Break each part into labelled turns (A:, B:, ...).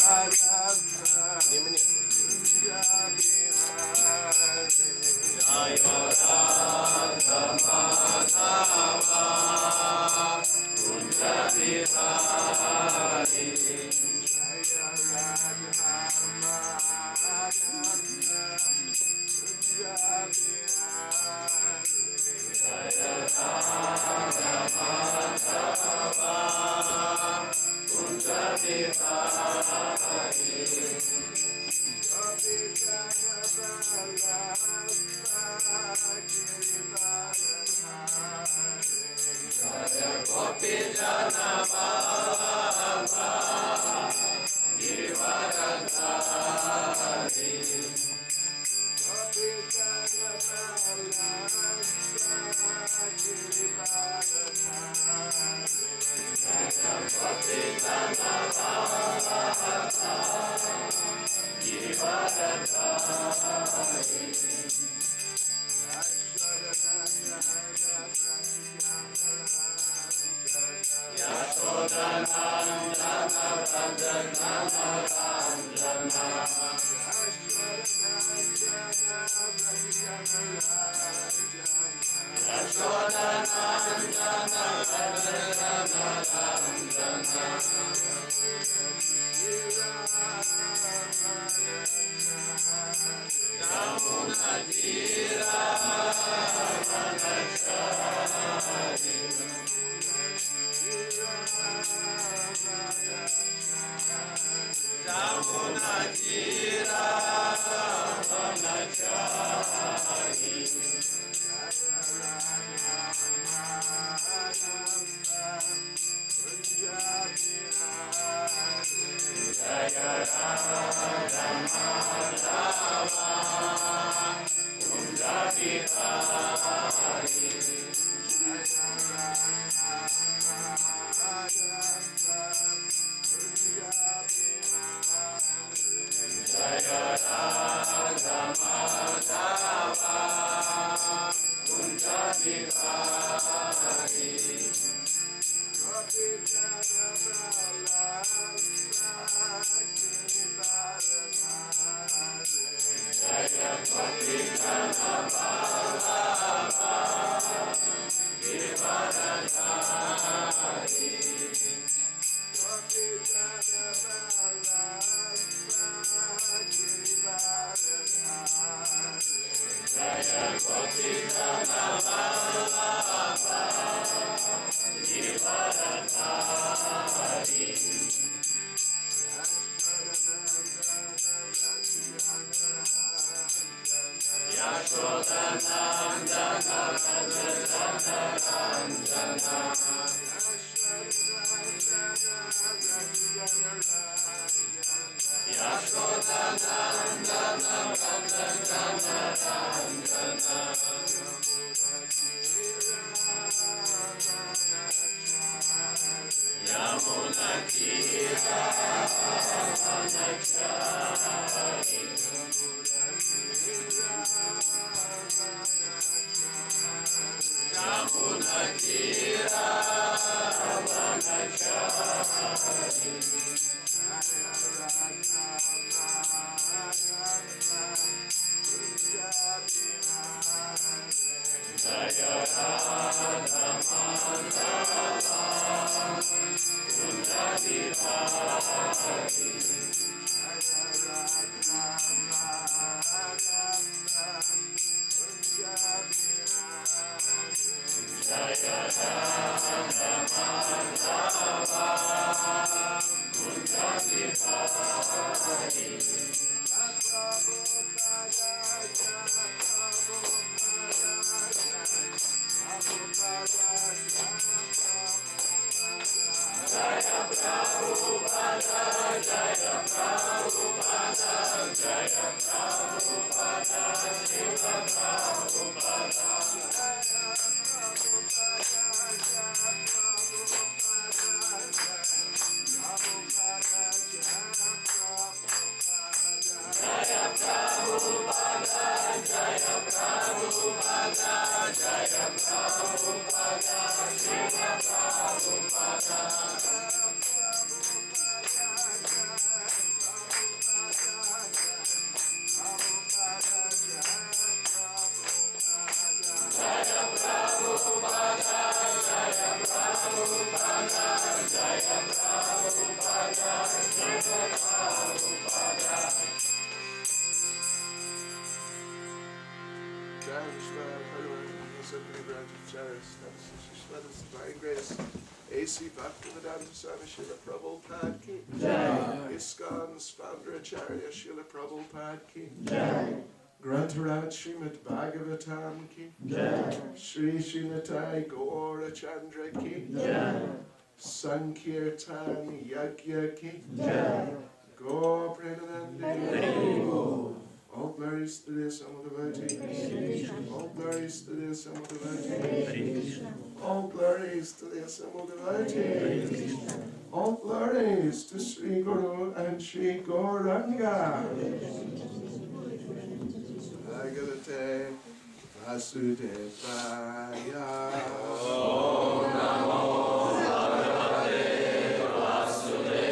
A: Не мне. A.C. Bhakti Swami Srila Prabhupada ki ISKCON's founder Acharya Srila Prabhupada ki Grantaraj Shrimad Bhagavatam ki Shri Srinatai Gaura Chandra ki Sankirtan Yagya ki Gaur Prananande. All glories to the Son of devotees. All glories to the Son of devotees. All glories to the Son of devotees. All glories to Sri Guru and Sri Gauranga. Bhagavate Vasudevaya. Om Namo Bhagavate Vasudevaya.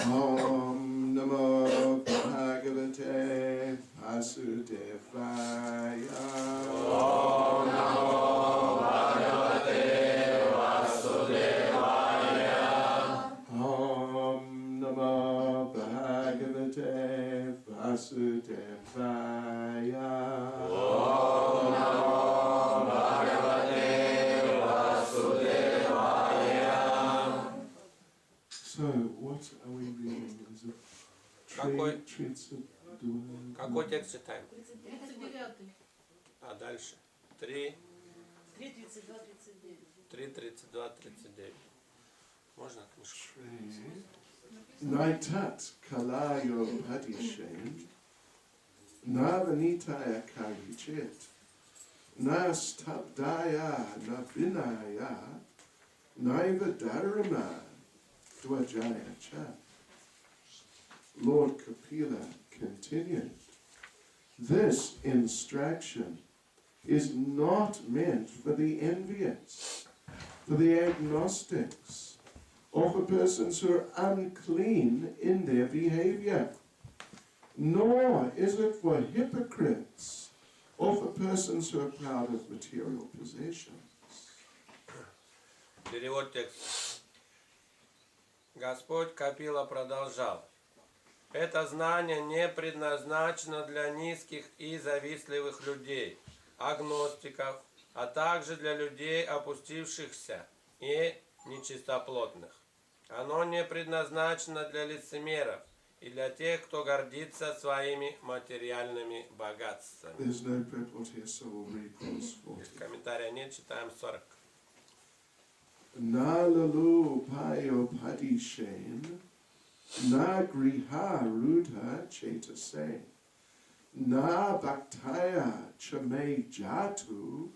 A: Om Namo Bhagavate Vasudevaya. Om Namo Bhagavate Vasudevaya. Om Namo Bhagavate Vasudevaya. Om Namo Bhagavate Vasudevaya. So, what are we reading? Is it
B: Какой текст читаем?
C: 39.
B: А дальше? 3,
C: 3:32-39.
B: 3:32-39. Можно книжку?
A: Naitat kalayo padishen navanitaya kavichit nastabdaya navinaya naiva dharma dvajaya cha. Lord Kapila continued, this instruction is not meant for the envious, for the agnostics, or for persons who are unclean in their behavior, nor is it for hypocrites, or for persons who are proud of material possessions.
B: Перевод текста. Господь Капила продолжал. Это знание не предназначено для низких и завистливых людей, агностиков, а также для людей опустившихся и нечистоплотных. Оно не предназначено для лицемеров и для тех, кто гордится своими материальными богатствами. Комментария нет, читаем 40.
A: Nalalu payo padishen na griha rudha chetase na bhaktaya chame jatu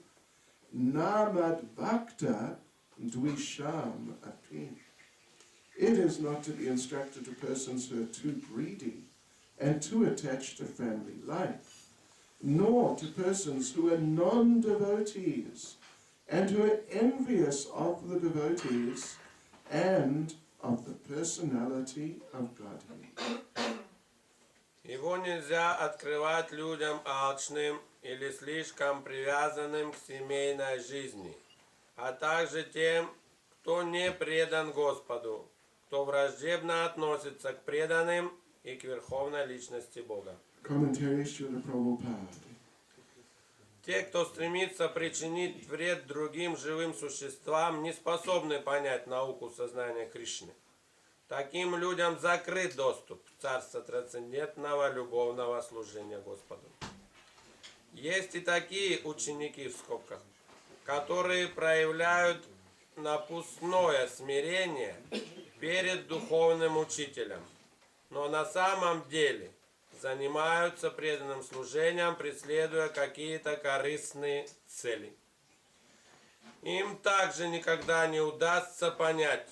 A: na mad bhakta dvisham api. It is not to be instructed to persons who are too greedy and too attached to family life, nor to persons who are non-devotees and who are envious of the devotees and of the personality of Godhead.
B: Его нельзя открывать людям алчным или слишком привязанным к семейной жизни, а также тем, кто не предан Господу, кто враждебно относится к преданным и к верховной личности Бога.
A: Commentary Srila Prabhupada.
B: Те, кто стремится причинить вред другим живым существам, не способны понять науку сознания Кришны. Таким людям закрыт доступ в царство трансцендентного любовного служения Господу. Есть и такие ученики в скобках, которые проявляют напускное смирение перед духовным учителем, но на самом деле занимаются преданным служением, преследуя какие-то корыстные цели. Им также никогда не удастся понять,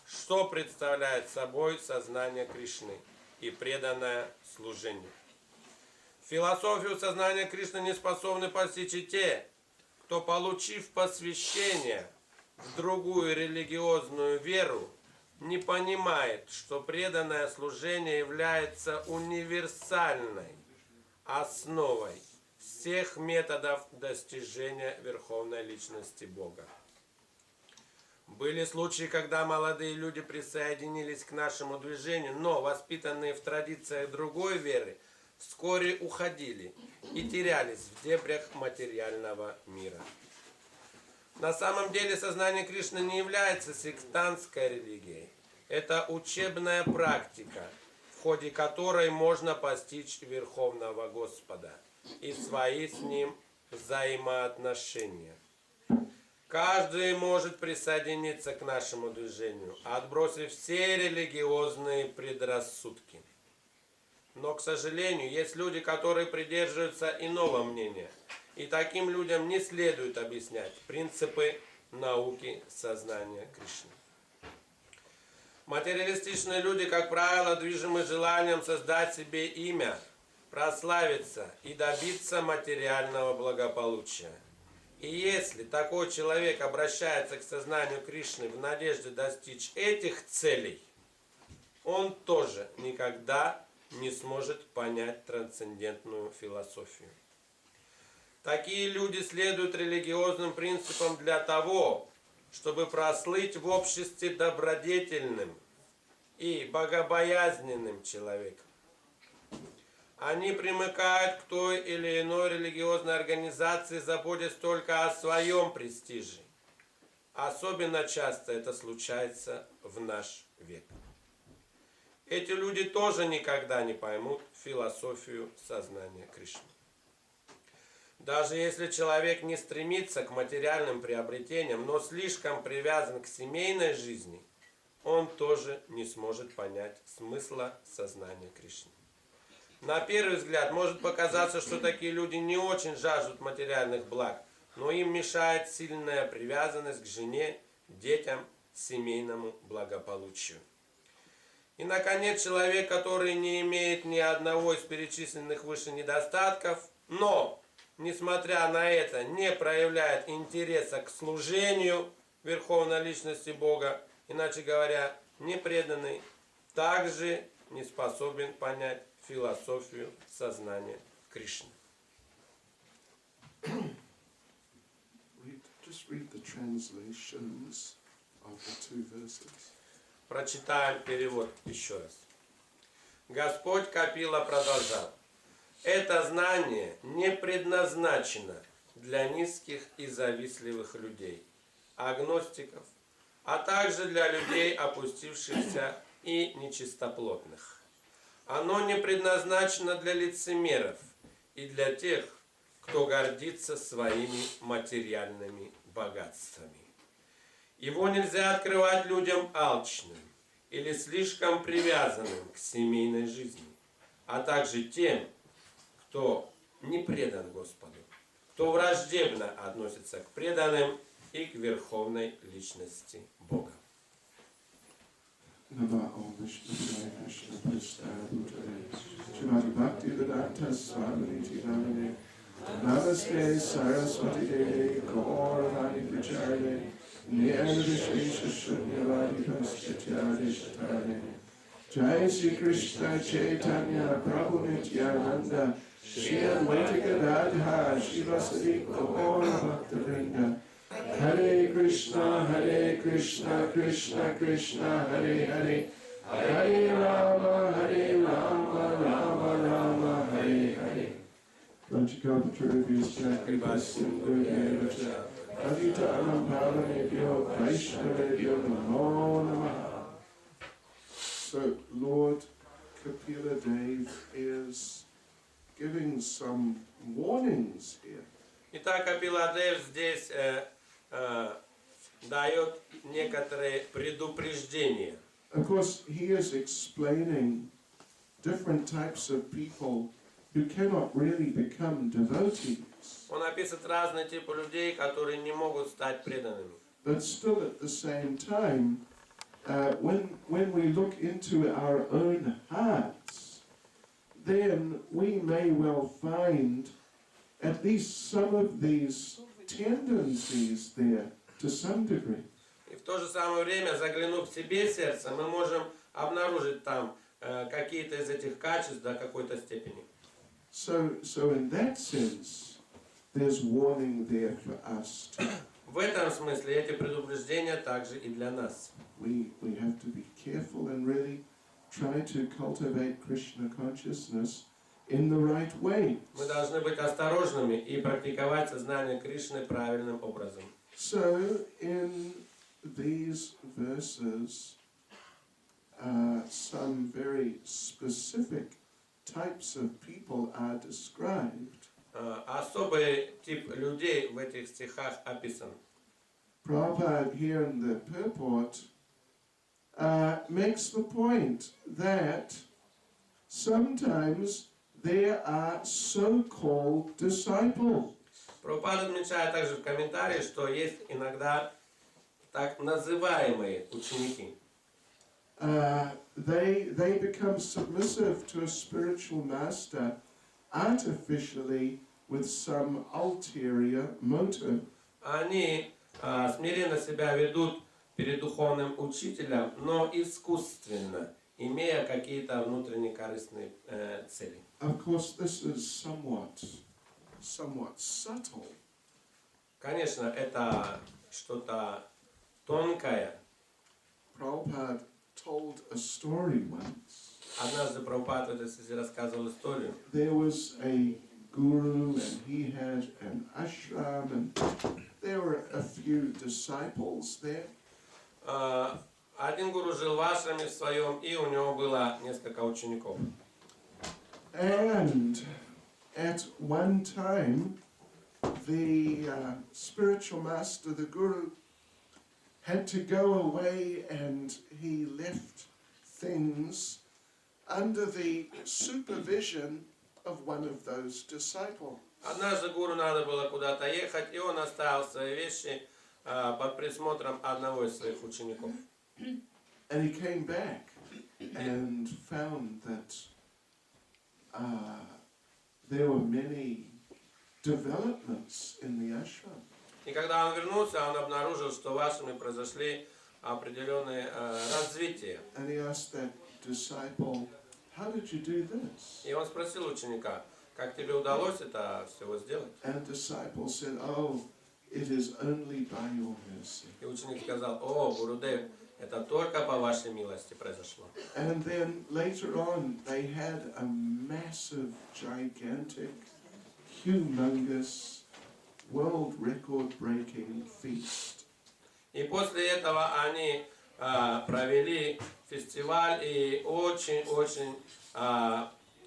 B: что представляет собой сознание Кришны и преданное служение. Философию сознания Кришны не способны постичь и те, кто, получив посвящение в другую религиозную веру, не понимает, что преданное служение является универсальной основой всех методов достижения верховной личности Бога. Были случаи, когда молодые люди присоединились к нашему движению, но, воспитанные в традициях другой веры, вскоре уходили и терялись в дебрях материального мира. На самом деле сознание Кришны не является сектантской религией. Это учебная практика, в ходе которой можно постичь Верховного Господа и свои с Ним взаимоотношения. Каждый может присоединиться к нашему движению, отбросив все религиозные предрассудки. Но, к сожалению, есть люди, которые придерживаются иного мнения. И таким людям не следует объяснять принципы науки сознания Кришны. Материалистичные люди, как правило, движимы желанием создать себе имя, прославиться и добиться материального благополучия. И если такой человек обращается к сознанию Кришны в надежде достичь этих целей, он тоже никогда не сможет понять трансцендентную философию. Такие люди следуют религиозным принципам для того, чтобы прослыть в обществе добродетельным и богобоязненным человеком. Они примыкают к той или иной религиозной организации, заботясь только о своем престиже. Особенно часто это случается в наш век. Эти люди тоже никогда не поймут философию сознания Кришны. Даже если человек не стремится к материальным приобретениям, но слишком привязан к семейной жизни, он тоже не сможет понять смысла сознания Кришны. На первый взгляд может показаться, что такие люди не очень жаждут материальных благ, но им мешает сильная привязанность к жене, детям, семейному благополучию. И, наконец, человек, который не имеет ни одного из перечисленных выше недостатков, но, несмотря на это, не проявляет интереса к служению Верховной Личности Бога, иначе говоря, непреданный, также не способен понять философию сознания Кришны.
A: Just read the translations of the two verses.
B: Прочитаем перевод еще раз. Господь Капила продолжал. Это знание не предназначено для низких и завистливых людей, агностиков, а также для людей, опустившихся и нечистоплотных. Оно не предназначено для лицемеров и для тех, кто гордится своими материальными богатствами. Его нельзя открывать людям алчным или слишком привязанным к семейной жизни, а также тем, кто не предан Господу, кто враждебно относится к преданным и к Верховной Личности Бога.
A: Namaste Saraswati Devi Gauravani Pracharne Nirvishesha Shunyavadi Paschatya Shatane Jai Sri Krishna Chaitanya Prabhu Nityananda Shri Advaita Gadadhar Shivasadi Gaura Bhaktivinoda Hare Krishna Krishna Krishna Hare Hare Hare Rama Rama Rama Hare Hare So Lord Kapila Dev is giving some warnings here.
B: Итак, Капила Дев здесь дает некоторые предупреждения.
A: Of course, he is explaining different types of people who cannot really become devotees.
B: Он описывает разные типы людей, которые не могут стать преданными.
A: But still at the same time, when we look into our own hearts, then we may well find at least some of these tendencies there to some degree.
B: И в то же самое время, заглянув в себе сердце, мы можем обнаружить там какие-то из этих качеств до какой-то степени.
A: So in that sense, there's warning there for us too.
B: В этом смысле эти предупреждения также и для нас.
A: We have to be careful and really try to cultivate Krishna consciousness in the right way.
B: Мы должны быть осторожными и практиковать сознание Кришны правильным образом.
A: So in these verses, some very specific types of people are described.
B: Особый тип людей в этих стихах описан.
A: Prabhupada here in the purport makes the point that sometimes there are so-called disciples.
B: Прабхупада отмечает также в комментарии, что есть иногда так называемые ученики.
A: They become submissive to a spiritual master artificially with some ulterior motive.
B: Они смиренно себя ведут перед духовным учителем, но искусственно, имея какие-то внутренние корыстные цели.
A: Of course, this is somewhat subtle.
B: Конечно, это что-то тонкое.
A: Prabhupada told a story once.
B: Однажды Прабхупада в этой связи рассказывал историю.
A: There was a guru and he had an ashram and there were a few disciples there.
B: Один гуру жил в ашраме в своем, и у него было несколько учеников.
A: And at one time, the spiritual master, the guru, had to go away and he left things under the supervision of one of those disciples.
B: Однажды гуру надо было куда-то ехать, и он оставил свои вещи под присмотром одного из своих учеников.
A: And he came back and found that there were many developments in the ashram.
B: И когда он вернулся, он обнаружил, что в ашраме произошли определенные развития.
A: And he asked that disciple, how did you do this?
B: И он спросил ученика, как тебе удалось это всего сделать?
A: And disciple said, oh, it is only by your mercy.
B: И ученик сказал, о, Гурудев, это только по вашей милости произошло.
A: And then later on, they had a massive, gigantic, humongous, world record-breaking feast.
B: И после этого они провели фестиваль и очень-очень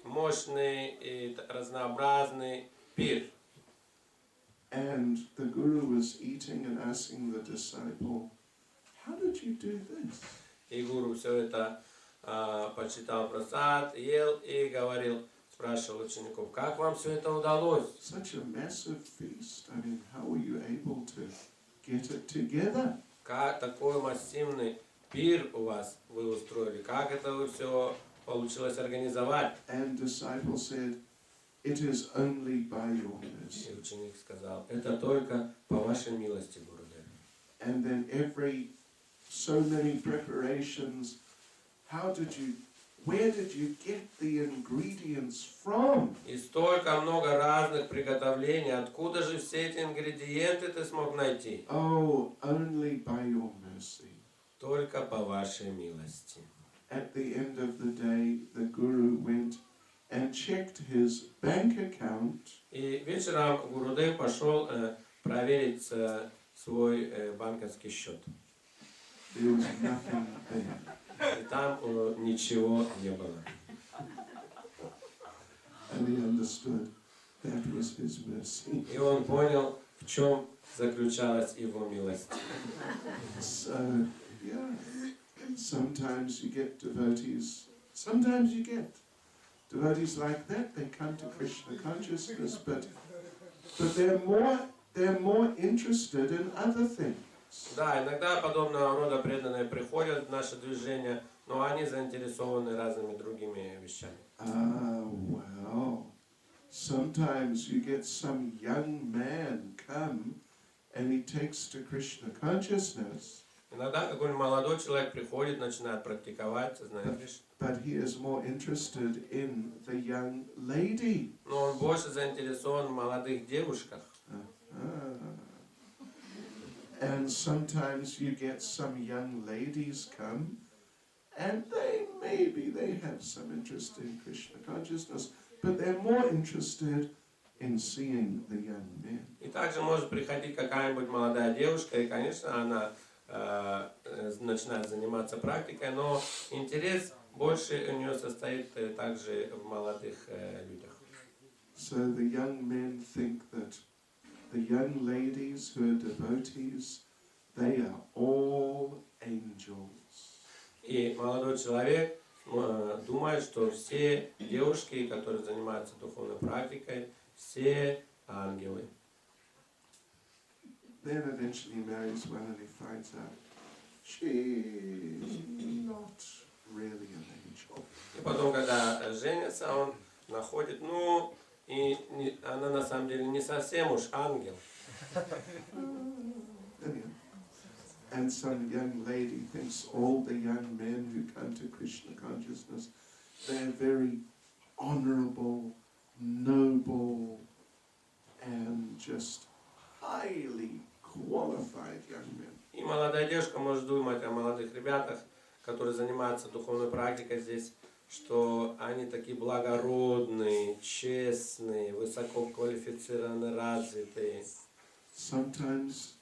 B: мощный и разнообразный пир.
A: And the guru was eating and asking the disciple, how did you do this?
B: И гуру все это почитал просад, ел и говорил, спрашивал учеников, как вам все это удалось?
A: Such a massive feast. I mean, how were you able to get it together?
B: Как такой массивный пир у вас вы устроили? Как это вы все получилось организовать?
A: And disciple said, it is only by your mercy.
B: И ученик сказал, это только по вашей милости, Гурудев.
A: And then so many preparations, where did you get the ingredients from?
B: И столько много разных приготовлений. Откуда же все эти ингредиенты ты смог найти?
A: Oh, only by your mercy.
B: Только по вашей милости.
A: At the end of the day, the guru went and checked his bank account.
B: И вечером Гурудев пошел проверить свой банковский счет.
A: There was nothing there.
B: И там ничего не было.
A: And he understood that was his mercy.
B: И он понял, в чем заключалась его милость.
A: So, yeah, sometimes you get devotees like that. They come to Krishna consciousness, but they're more interested in other things.
B: Да, иногда подобного рода преданные приходят в наше движение, но они заинтересованы разными другими вещами.
A: Well, sometimes you get some young man come and he takes to Krishna consciousness.
B: Иногда какой-нибудь молодой человек приходит, начинает практиковать сознание Кришны.
A: But he is more interested in the young lady.
B: Но он больше заинтересован в молодых девушках.
A: And sometimes you get some young ladies come, and they have some interest in Krishna consciousness, but they're more interested in seeing the young men.
B: И также может приходить какая-нибудь молодая девушка, и, конечно, она начинает заниматься практикой, но интерес больше у нее состоит также в молодых людях.
A: So the young men think that the young ladies who are devotees, they are all angels.
B: И молодой человек думает, что все девушки, которые занимаются духовной практикой, все ангелы.
A: Then eventually he marries one and he finds out she's not really an angel.
B: И потом, когда женится, он находит, она на самом деле не совсем уж ангел.
A: Anyhow. And some young lady thinks all the young men who come to Krishna consciousness, they're very honorable, noble, and just highly qualified young men.
B: И молодая девушка может думать о молодых ребятах, которые занимаются духовной практикой здесь, что они такие благородные, честные, высококвалифицированные, развитые.
A: Sometimes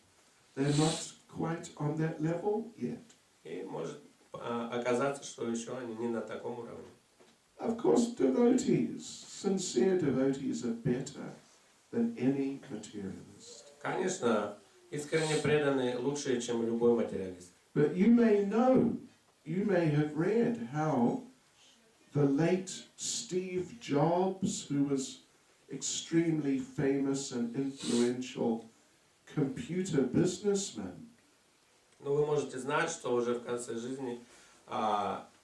A: they're not quite on that level yet.
B: И может оказаться, что еще они не на таком уровне.
A: Of course, devotees, sincere devotees are better than any materialist.
B: Конечно, искренне преданные лучше, чем любой материалист.
A: But you may know, you may have read how the late Steve Jobs, who was extremely famous and influential computer businessman,
B: Но вы можете знать, что уже в конце жизни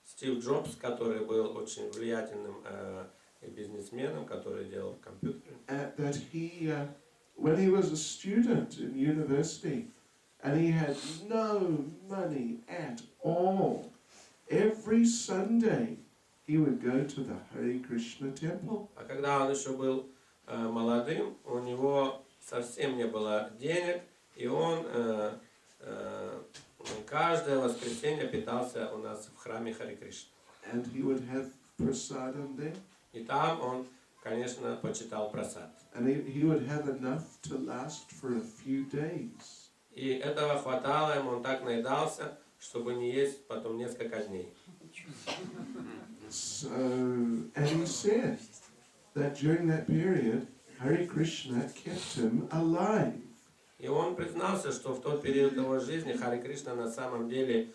B: Стив Джобс, который был очень влиятельным бизнесменом, который делал компьютеры,
A: that he, when he was a student in university, and he had no money at all, every Sunday he would go to the Hare Krishna temple.
B: А когда он еще был молодым, у него совсем не было денег, и он каждое воскресенье питался у нас в храме Харе Кришна.
A: And he would have prasadam there.
B: И там он, конечно, почитал прасад.
A: And he would have enough to last for a few days.
B: И этого хватало ему, он так наедался, чтобы не есть потом несколько дней.
A: So, and he said that during that period, Hare Krishna kept him alive.
B: И он признался, что в тот период его жизни Харе Кришна на самом деле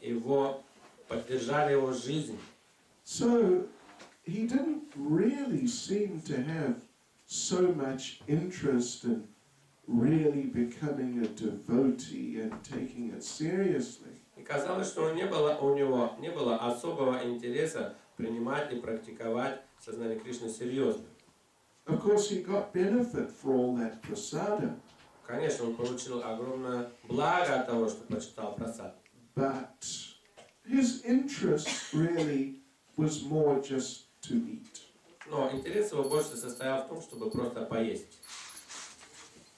B: его поддержали его жизнь.
A: So he didn't really seem to have so much interest in really becoming a devotee and taking it seriously.
B: И казалось, что у него не было особого интереса принимать и практиковать сознание Кришны серьезно.
A: Of course, he got benefit for all that prasada.
B: Конечно, он получил огромное благо от того, что почитал прасад.
A: But his interest really was more just to eat.
B: Но интерес его больше состоял в том, чтобы просто поесть.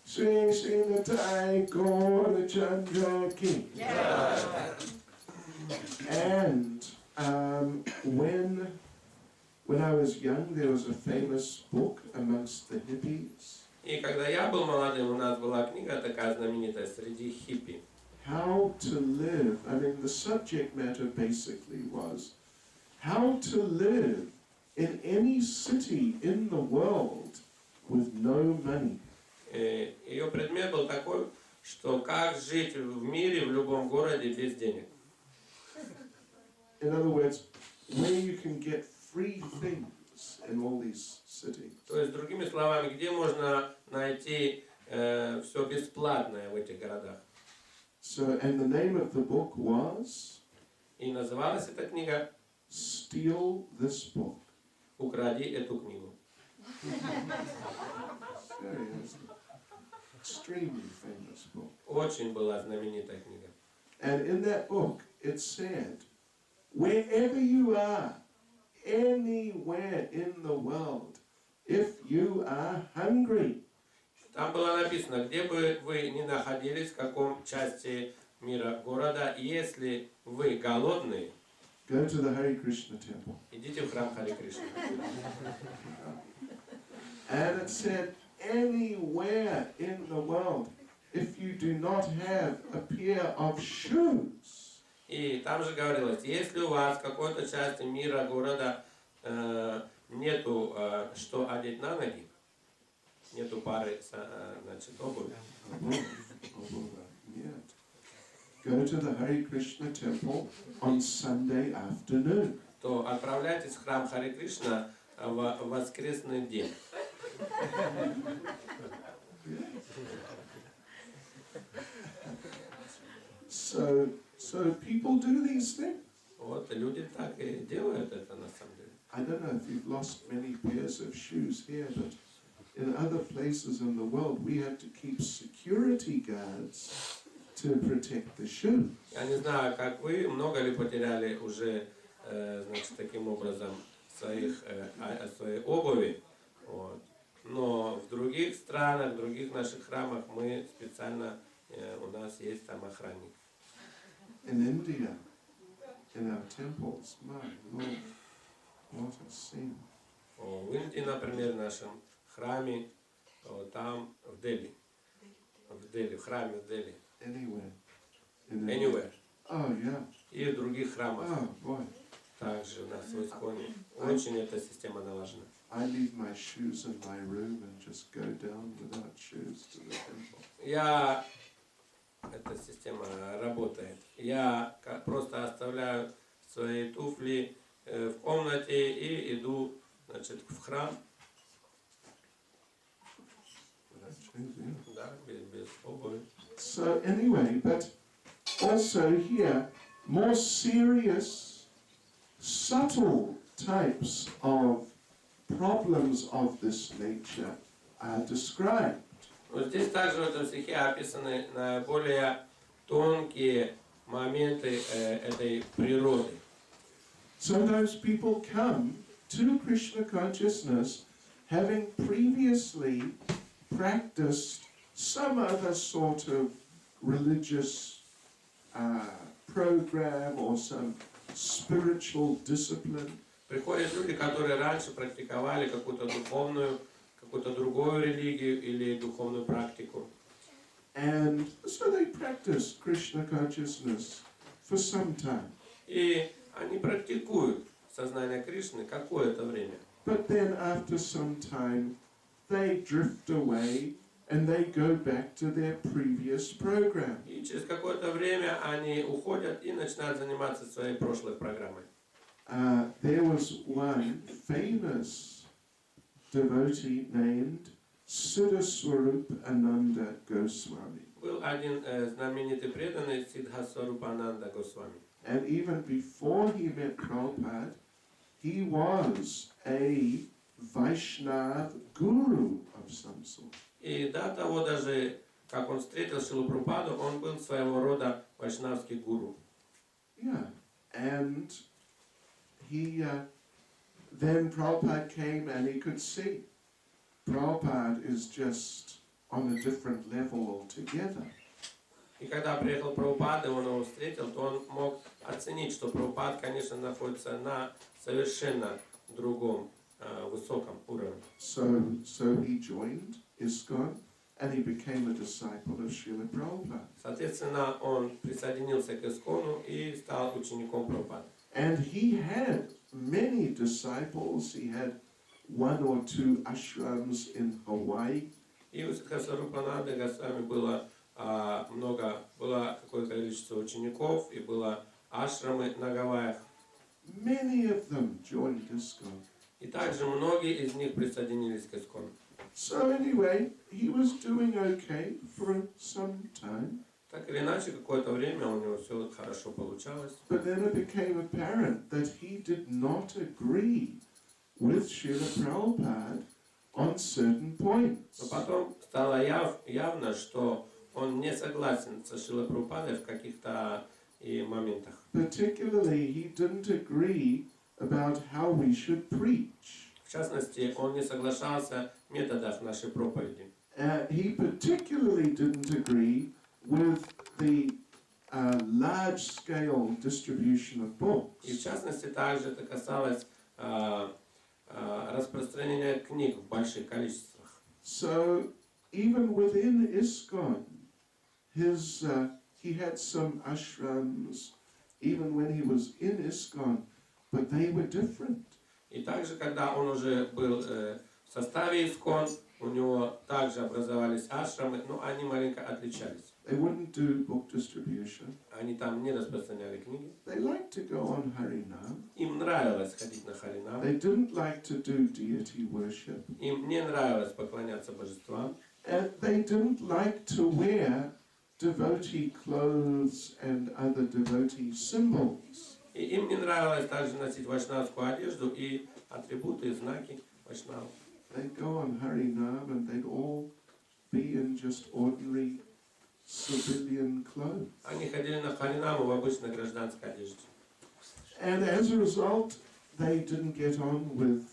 A: Sri Srinatai Gaura Chandra Ki. And when I was young, there was a famous book amongst the hippies.
B: И когда я был молодым, у нас была книга такая знаменитая среди хиппи.
A: How to live. I mean, the subject matter basically was how to live in any city in the world with no money.
B: Ее предмет был такой, что как жить в мире, в любом городе без денег.
A: In other words, where you can get free things in all these cities.
B: То есть, другими словами, где можно найти все бесплатное в этих городах.
A: So, and the name of the book was
B: И называлась эта книга
A: Steal This Book.
B: «Укради эту книгу».
A: Seriously. Extremely famous book.
B: Очень была знаменитая книга.
A: And in that book, it said, wherever you are, anywhere in the world, if you are hungry,
B: Там было написано, где бы вы ни находились, в каком части мира города, если вы голодные,
A: Go to the Hare Krishna temple.
B: Идите в храм Харе Кришна.
A: And it said, anywhere in the world, if you do not have a pair of shoes,
B: И там же говорилось, если у вас в какой-то части мира, города нету что одеть на ноги, нету пары значит, обуви,
A: go to the Hare Krishna temple on Sunday afternoon.
B: то отправляйтесь в храм Харе Кришна в воскресный день.
A: So people do these things.
B: Вот люди так и делают это на самом деле.
A: I don't know if you've lost many pairs of shoes here, but in other places in the world we have to keep security guards to protect the shoes.
B: Я не знаю, как вы, много ли потеряли уже, значит, таким образом своей обуви. Вот. Но в других странах, в других наших храмах мы специально, у нас есть там охранник.
A: In India, in our temples, my Lord, what a scene.
B: В Индии, например, в нашем храме, там в Дели, в храме в Дели.
A: Anywhere.
B: Anywhere.
A: Oh, yeah.
B: И в других храмах.
A: Oh, boy.
B: Также у нас в Исконе. Очень эта система налажена.
A: I leave my shoes in my room and just go down without shoes to the temple.
B: Эта система работает. Я просто оставляю свои туфли в комнате и иду, значит, в храм. Да, без обуви.
A: So anyway, but also here, more serious, subtle types of problems of this nature are described.
B: Вот здесь также в этом стихе описаны более тонкие моменты этой природы.
A: Sometimes people come to Krishna consciousness having previously practiced some other sort of religious program or some spiritual discipline.
B: Приходят люди, которые раньше практиковали какую-то другую религию или духовную практику.
A: And so they practice Krishna consciousness for some time.
B: И они практикуют сознание Кришны какое-то время.
A: But then after some time, they drift away and they go back to their previous program.
B: И через какое-то время они уходят и начинают заниматься своей прошлой программой.
A: There was one famous devotee named Siddhaswarup Ananda Goswami.
B: Был один знаменитый преданный Сиддхасварупананда Госвами.
A: And even before he met Prabhupada, he was a Vaishnava guru of some sort.
B: И до того даже, как он встретил Шрилу Прабхупаду, он был своего рода вайшнавский гуру.
A: Yeah, and he then Prabhupada came and he could see Prabhupada is just on a different level altogether.
B: И когда приехал Прабхупада, он его встретил, то он мог оценить, что Прабхупад, конечно, находится на совершенно другом высоком уровне.
A: So he joined ISKCON and he became a disciple of Srila Prabhupada.
B: Соответственно, он присоединился к Искону и стал учеником Прабхупады.
A: And he had many disciples. He had 1 or 2 ashrams in Hawaii.
B: И у Сиддхасварупананды Госвами было какое-то количество учеников, и было ашрамы на Гавайях.
A: Many of them joined ISKCON.
B: И также многие из них присоединились к Искону.
A: So anyway, he was doing okay for some time.
B: Так или иначе, какое-то время у него все хорошо получалось.
A: But then it became apparent that he did not agree with Srila Prabhupada on certain points.
B: Но потом стало явно, что он не согласен со Шрилой Прабхупадой в каких-то моментах.
A: Particularly, he didn't agree about how we should preach.
B: В частности, он не соглашался в методах нашей проповеди.
A: He particularly didn't agree with the large-scale distribution of
B: И в
A: books.
B: частности, также это касалось распространения книг в больших количествах.
A: So even within ISKCON, he had some ashrams, even when he was in ISKCON, but they were different.
B: И также, когда он уже был в составе ИСККОН, у него также образовались ашрамы, но они маленько отличались.
A: They wouldn't do book distribution.
B: Они там не распространяли книги.
A: They liked to go on Harinam.
B: Им нравилось ходить на Харинам.
A: They didn't like to do deity worship.
B: Им не нравилось поклоняться божествам.
A: And they didn't like to wear devotee clothes and other devotee symbols.
B: И им не нравилось также носить вайшнавскую одежду и атрибуты и знаки вайшнавов.
A: They'd go on Harinam and they'd all be in just ordinary civilian clothes.
B: Они ходили на Харинаму в обычной гражданской одежде.
A: And as a result, they didn't get on with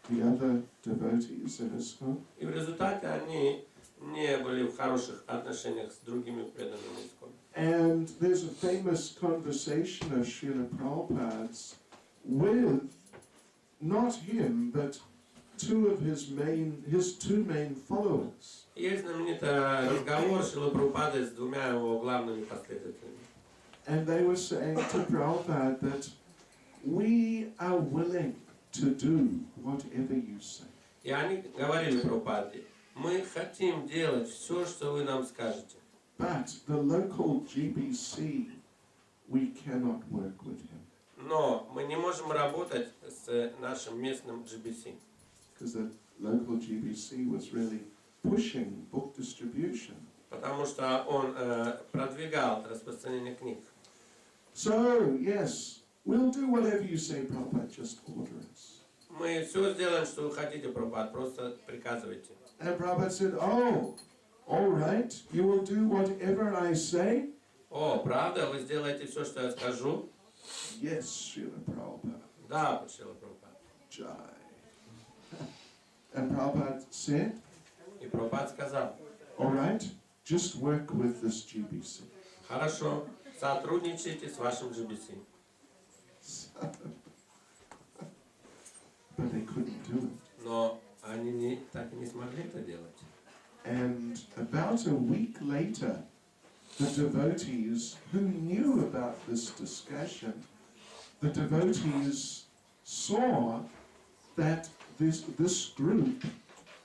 A: the other devotees in ISKCON.
B: И в результате они не были в хороших отношениях с другими преданными ИСККОН.
A: And there's a famous conversation of Srila Prabhupada's with, not him, but his two main followers.
B: Есть знаменитый разговор Шрилы Прабхупады с двумя его главными последователями.
A: And they were saying to Prabhupada that we are willing to do whatever you say.
B: И они говорили Прабхупаде: мы хотим делать все, что вы нам скажете.
A: But the local GBC, we cannot work with him.
B: Но мы не можем работать с нашим местным GBC.
A: Because the local GBC was really pushing book distribution.
B: Потому что он продвигал распространение книг.
A: So, yes, we'll do whatever you say, Prabhupada, just order us.
B: Мы все сделаем, что вы хотите, Прабхупад, просто приказывайте.
A: And Prabhupada said, oh, all right, you will do whatever I say?
B: О, правда? Вы сделаете все, что я скажу?
A: Yes, Srila Prabhupada.
B: Да, Шрила Прабхупад.
A: Jai. And Prabhupada said,
B: И Прабхупад сказал:
A: all right, just work with this GBC.
B: хорошо, сотрудничайте с вашим GBC.
A: But they couldn't do it.
B: Но они так и не смогли это делать.
A: And about a week later, the devotees who knew about this discussion, the devotees saw that this group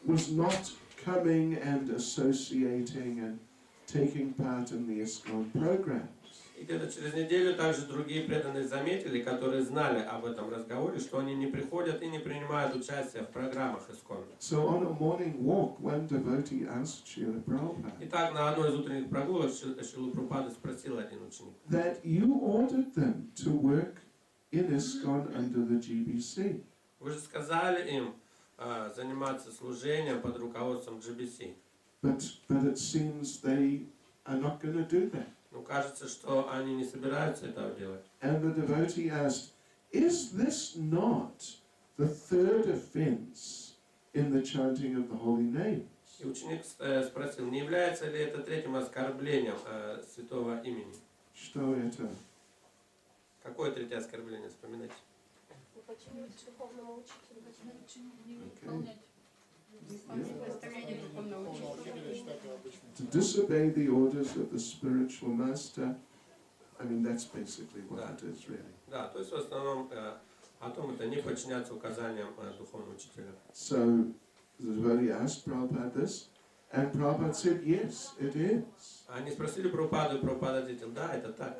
A: was not coming and associating and taking part in the ISKCON programs.
B: И где-то через неделю также другие преданные заметили, которые знали об этом разговоре, что они не приходят и не принимают участие в программах ИСККОН.
A: So on a morning walk, one devotee asked Srila Prabhupada
B: Итак, на одной из утренних прогулок Шрила Прабхупада спросил один ученик:
A: that you ordered them to work in ISKCON under the GBC.
B: вы же сказали им заниматься служением под руководством GBC.
A: But it seems they are not going to do that.
B: Ну, кажется, что они не собираются этого делать.
A: And the devotee asked, is this not the third offense in the chanting of the holy names?
B: И ученик спросил, не является ли это третьим оскорблением святого имени?
A: Что это?
B: Какое третье оскорбление, вспоминайте?
C: Почему духовному учителю не
A: Okay.
C: выполнять?
A: To disobey the orders of the spiritual master, I mean, that's basically what it is, really.
B: Да, то есть в основном о том, это не подчиняться указаниям духовного учителя.
A: So the devotee asked Prabhupada this, and Prabhupada said, yes, it is.
B: Они спросили Прабхупаду, и Прабхупада ответил, да, это так.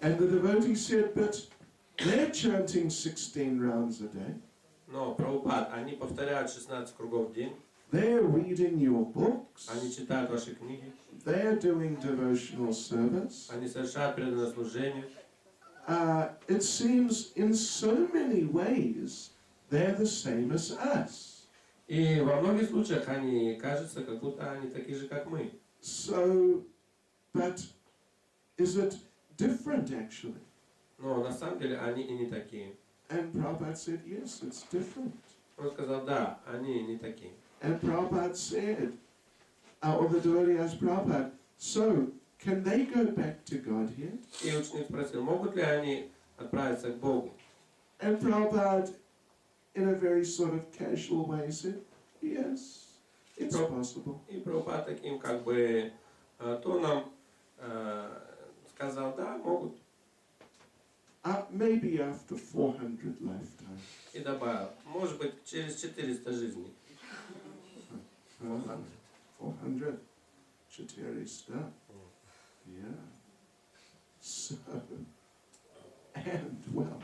A: And the devotee said, but they're chanting 16 rounds a day.
B: Но, Прабхупад, они повторяют 16 кругов в день,
A: They're reading your books.
B: они читают ваши книги,
A: They're doing devotional service.
B: они совершают преданное служение.
A: It seems in so many ways they're the same as us.
B: И во многих случаях они кажутся, как будто они такие же, как мы.
A: So, but is it different actually?
B: Но на самом деле они и не такие.
A: And Prabhupada said, yes, it's different.
B: Он сказал, да, они не такие.
A: And Prabhupada said, or the devotee asked Prabhupada, so can they go back to Godhead?
B: И ученик спросил, могут ли они отправиться к Богу?
A: And Prabhupada, in a very sort of casual way, said, yes, it's possible.
B: И Прабхупад таким как бы тоном сказал, да, могут.
A: Maybe after 400 lifetimes.
B: И добавил, может быть, через 400 жизней.
A: 400. 400. Yeah. So, and well,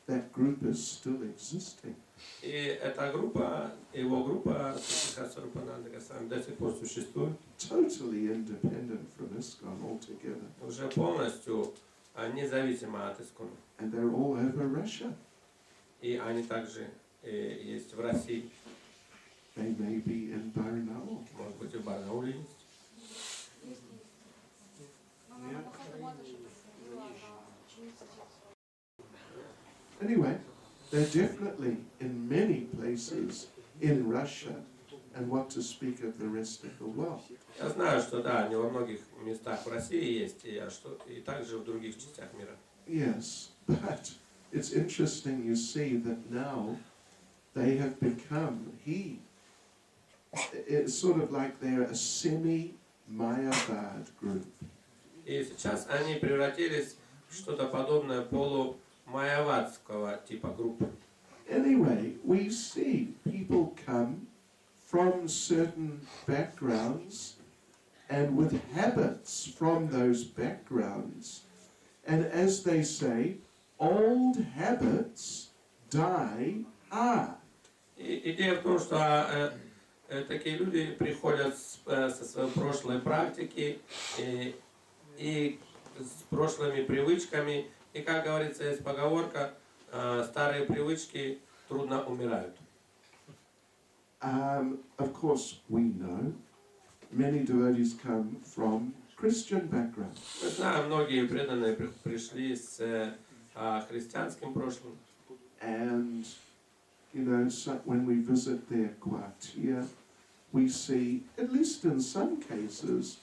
A: that group is still existing.
B: И эта группа, его группа, до сих пор существует.
A: Totally independent from ISKCON altogether.
B: Уже полностью независимо от Искона.
A: And they're all over Russia.
B: И они также есть в России.
A: They may be in Barnaul.
B: Может быть, и в Барнауле есть.
A: Anyway, they're definitely in many places in Russia, and what to speak of the rest of the world.
B: Я знаю, что да, они во многих местах в России есть, и также в других частях мира.
A: Yes, but it's interesting you see that now they have become, it's sort of like they're a semi-Mayavad group.
B: И сейчас они превратились в что-то подобное полумаявадского типа группы.
A: Anyway, we see people come from certain backgrounds and with habits from those backgrounds. And as they say, old habits die hard.
B: Идея в том, что такие люди приходят со своей прошлой практики и с прошлыми привычками. И, как говорится, есть поговорка, старые привычки трудно умирают.
A: Of course, we know many devotees come from Christian background.
B: Мы знаем, многие преданные пришли с христианским прошлым.
A: And, you know, so when we visit their quartier, we see, at least in some cases,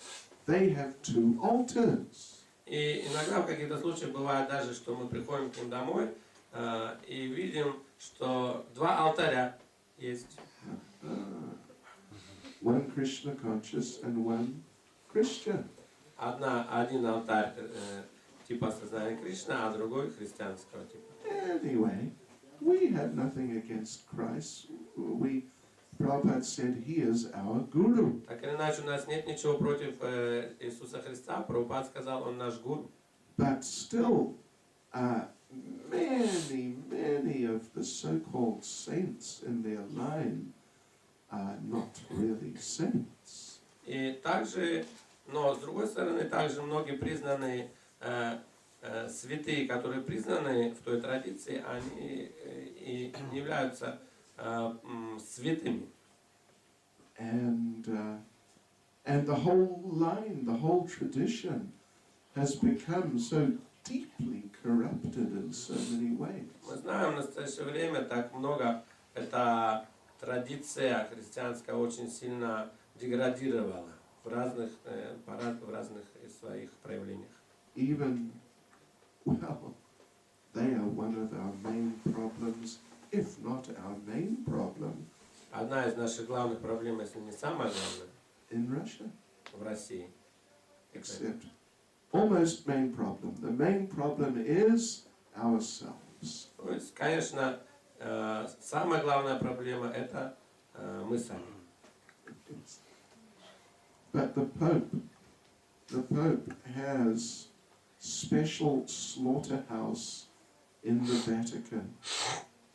A: they have 2 altars.
B: И иногда в каких-то случаях бывает даже, что мы приходим к ним домой и видим, что 2 алтаря есть.
A: One Krishna conscious and one Christian.
B: Один алтарь типа сознания Кришна, а другой христианского типа.
A: Anyway, we have nothing against Christ. Prabhupada said he is our guru.
B: Так или иначе, у нас нет ничего против Иисуса Христа. Прабхупад сказал, он наш гуру.
A: But still, many of the so-called saints in their line are not really saints.
B: И также, но с другой стороны, также многие признанные святые, которые признаны в той традиции, они и не являются святыми.
A: And the whole line, the whole tradition has become so deeply corrupted in so many ways.
B: Мы знаем, в настоящее время так много эта традиция христианская очень сильно деградировала в разных своих проявлениях.
A: Even, well, they are one of our main problems, if not our main problem.
B: Одна из наших главных проблем, если не самая главная,
A: in Russia.
B: в России.
A: Except, almost main problem. The main problem is ourselves.
B: То есть, конечно, самая главная проблема это мы сами.
A: But the Pope has special slaughterhouse in the Vatican.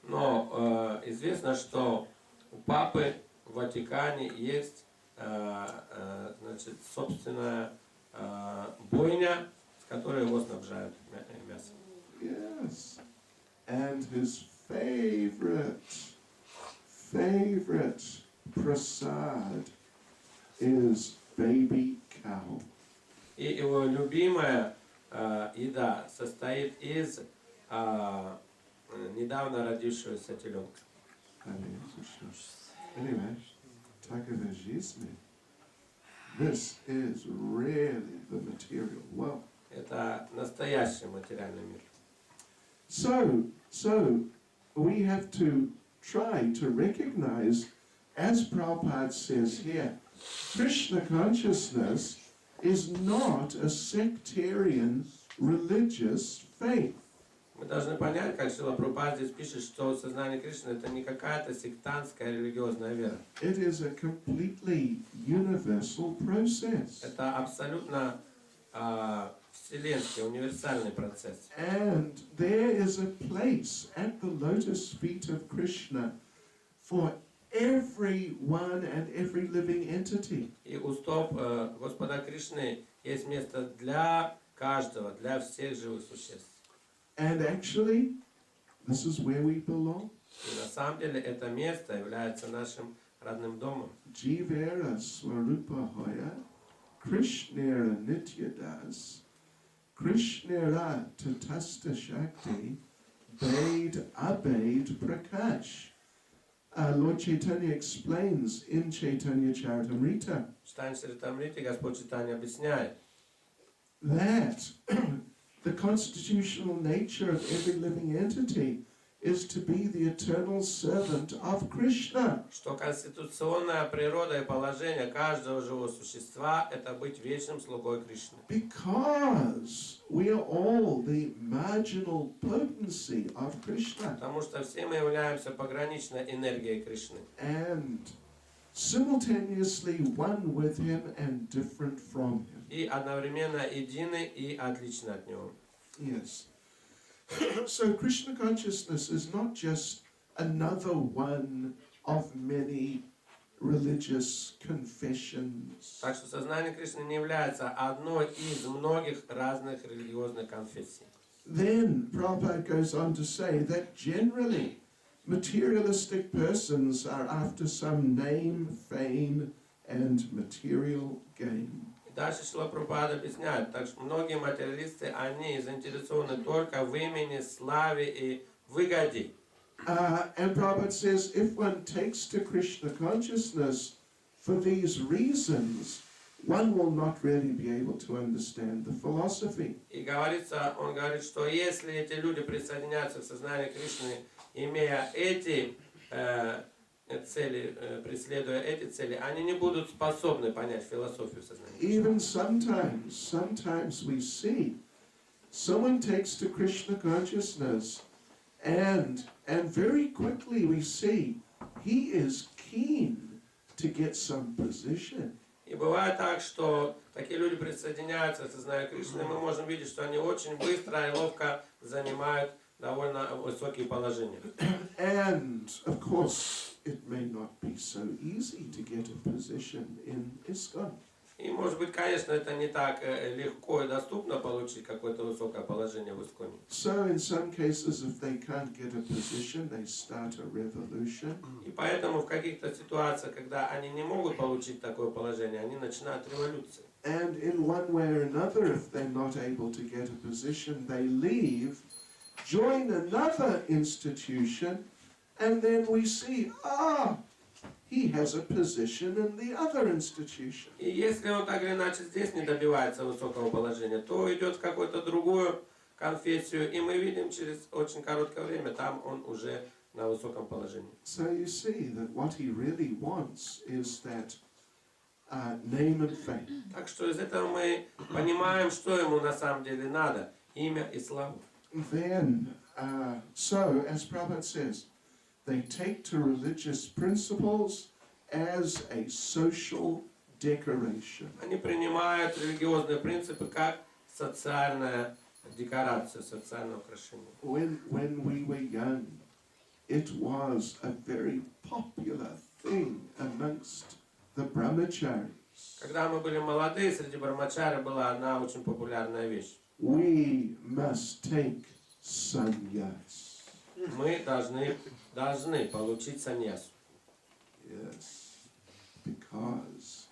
B: Но известно, что у папы в Ватикане есть значит, собственная бойня, с которой его снабжают мясом.
A: Yes, and his favorite prasad is baby cow.
B: И его любимая еда состоит из недавно родившегося теленка.
A: Anyway, такова жизнь. This is really the material world.
B: Это настоящий материальный мир.
A: So we have to try to recognize, as Prabhupada says here, Krishna consciousness is not a sectarian religious faith.
B: Мы должны понять, как Шрила Прабхупада здесь пишет, что сознание Кришны это не какая-то сектантская религиозная вера.
A: It is a completely universal process.
B: Это абсолютно вселенский, универсальный процесс.
A: And there is a place at the lotus feet of Krishna for everyone and every living entity.
B: И у стоп Господа Кришны есть место для каждого, для всех живых существ.
A: And actually, this is where we belong.
B: И на самом деле это место является нашим родным домом.
A: Jivera Swarupa Hoya, Krishnera Nityadas, Krishnera Tatasta Shakti, Bade Abade Prakash. Lord Chaitanya explains in Chaitanya Charitamrita
B: В Чаритамрите Господь Чайтанья объясняет,
A: that the constitutional nature of every living entity is to be the eternal servant of Krishna.
B: что конституционная природа и положение каждого живого существа это быть вечным слугой Кришны.
A: Because we are all the marginal potency of Krishna.
B: Потому что все мы являемся пограничной энергией Кришны.
A: And simultaneously one with him and different from him.
B: И одновременно едины и отличны от него.
A: Yes. So Krishna consciousness is not just another one of many religious confessions.
B: Так что сознание Кришны не является одной из многих разных религиозных конфессий.
A: Then Prabhupada goes on to say that generally materialistic persons are after some name, fame, and material gain.
B: Дальше Шрила Прабхупада объясняет, так что многие материалисты, они заинтересованы только в имени, славе и выгоде.
A: And Prabhupada says, if one takes to Krishna consciousness for these reasons, one will not really be able to understand the philosophy.
B: И говорится, он говорит, что если эти люди присоединяются к сознанию Кришны, имея эти цели, преследуя эти цели, они не будут способны понять философию сознания.
A: Even sometimes we see someone takes to Krishna consciousness and very quickly we see he is keen to get some position.
B: И бывает так, что такие люди присоединяются к сознанию Кришны, и мы можем видеть, что они очень быстро и ловко занимают довольно высокие положения.
A: And of course it may not be so easy to get a position in ISKCON.
B: И может быть, конечно, это не так легко и доступно получить какое-то высокое положение в Исконе.
A: So in some cases, if they can't get a position, they start a revolution.
B: И поэтому в каких-то ситуациях, когда они не могут получить такое положение, они начинают революцию.
A: And in one way or another, if they're not able to get a position, they leave, join another institution, and then we see, he has a position in the other institution.
B: И если он так или иначе здесь не добивается высокого положения, то идет в какую-то другую конфессию, и мы видим через очень короткое время, там он уже на высоком положении.
A: So you see that what he really wants is that name and fame.
B: Так что из этого мы понимаем, что ему на самом деле надо. Имя и славу.
A: Then, so as Prabhupada says, they take to religious principles as a social decoration.
B: Они принимают религиозные принципы как социальная декорация, социальное украшение.
A: When we were young, it was a very popular thing amongst the brahmacharis.
B: Когда мы были молодые, среди брамачари была одна очень популярная вещь.
A: We must take sannyas.
B: Мы должны получить саньясу.
A: Yes, because,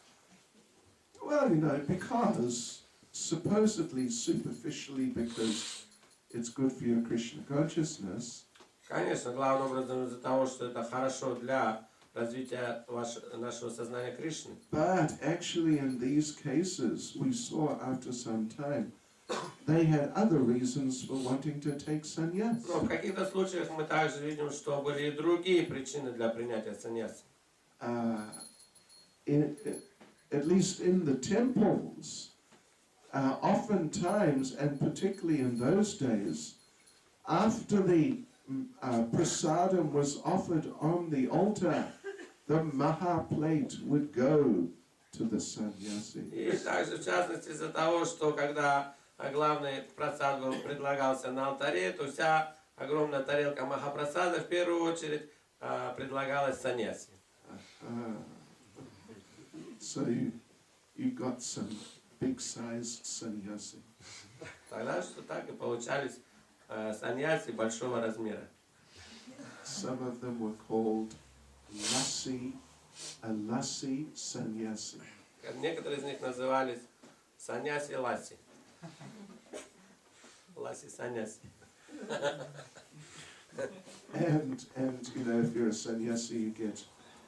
A: well, you know, because supposedly, superficially, because it's good for your Krishna consciousness.
B: Конечно, главным образом из-за того, что это хорошо для развития нашего сознания Кришны.
A: But actually in these cases, we saw after some time, they had other reasons for wanting to take sannyas.
B: Но в каких-то случаях мы также видим, что были и другие причины для принятия саньяса.
A: At least in the temples, oftentimes, and particularly in those days, after the prasadam was offered on the altar, the maha plate would go to the sannyasi.
B: И также, в частности, из-за того, что когда главный прасад предлагался на алтаре, то вся огромная тарелка махапрасада в первую очередь предлагалась саньяси.
A: So you got some big-sized sannyasi.
B: Тогда что так и получались саньяси большого размера.
A: Some of them were called a lassi sannyasi.
B: Некоторые из них назывались саньяси ласи. Ласи саньяси.
A: And you know, if you're a sannyasi, you get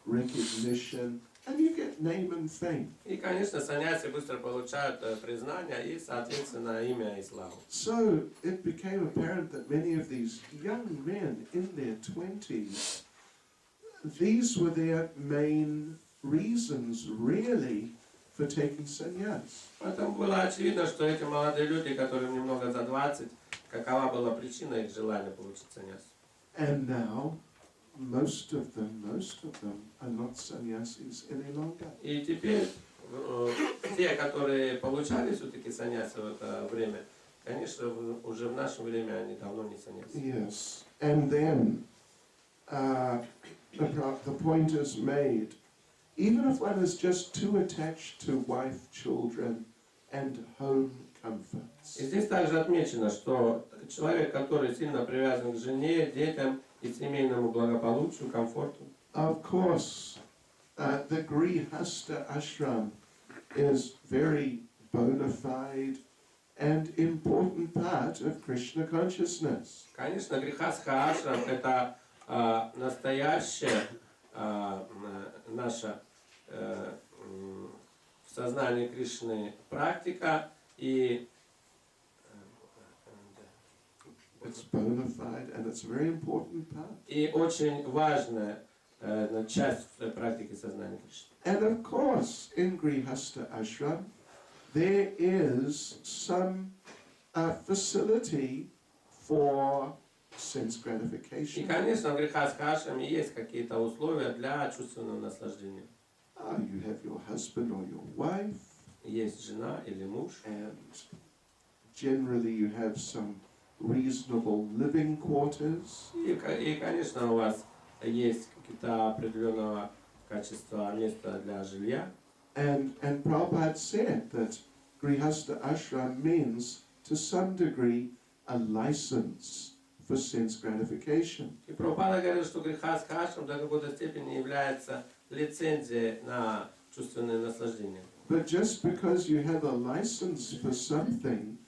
A: recognition and you get name and fame.
B: И, конечно, саньяси быстро получают признание и, соответственно, имя и славу.
A: So it became apparent that many of these young men in their 20s, these were their main reasons really for taking sannyas.
B: Поэтому было очевидно, что эти молодые люди, которым немного за 20, какова была причина их желания получить саньяс.
A: And now, most of them are not sannyasis any longer.
B: И теперь те, которые получали все-таки саньясы в это время, конечно, уже в наше время они давно не саньясы.
A: Yes, and then the point is made, even if one is just too attached to wife, children, and home comforts.
B: И здесь также отмечено, что человек, который сильно привязан к жене, детям и семейному благополучию, комфорту.
A: Of course, the Grihastha ashram is very bona fide and important part of Krishna consciousness.
B: Конечно, грехастха ашрам – это настоящая наша в сознании Кришны практика и
A: It's bona fide and it's a very important part.
B: И очень важная часть практики сознания Кришны.
A: And of course, in Grihastha ashram, there is some facility for sense
B: И,
A: gratification.
B: конечно, в грехастха ашраме есть какие-то условия для чувственного наслаждения.
A: You have your husband or your wife,
B: Есть жена или муж.
A: and generally you have some reasonable living quarters.
B: И, конечно, у вас есть какие-то определенного качества места для жилья.
A: And Prabhupada said that Grihastha ashram means, to some degree, a license for sense gratification.
B: И Прабхупада говорит, что грехастха ашрам до какой-то степени является лицензией на чувственное наслаждение.
A: But just because you have a license for something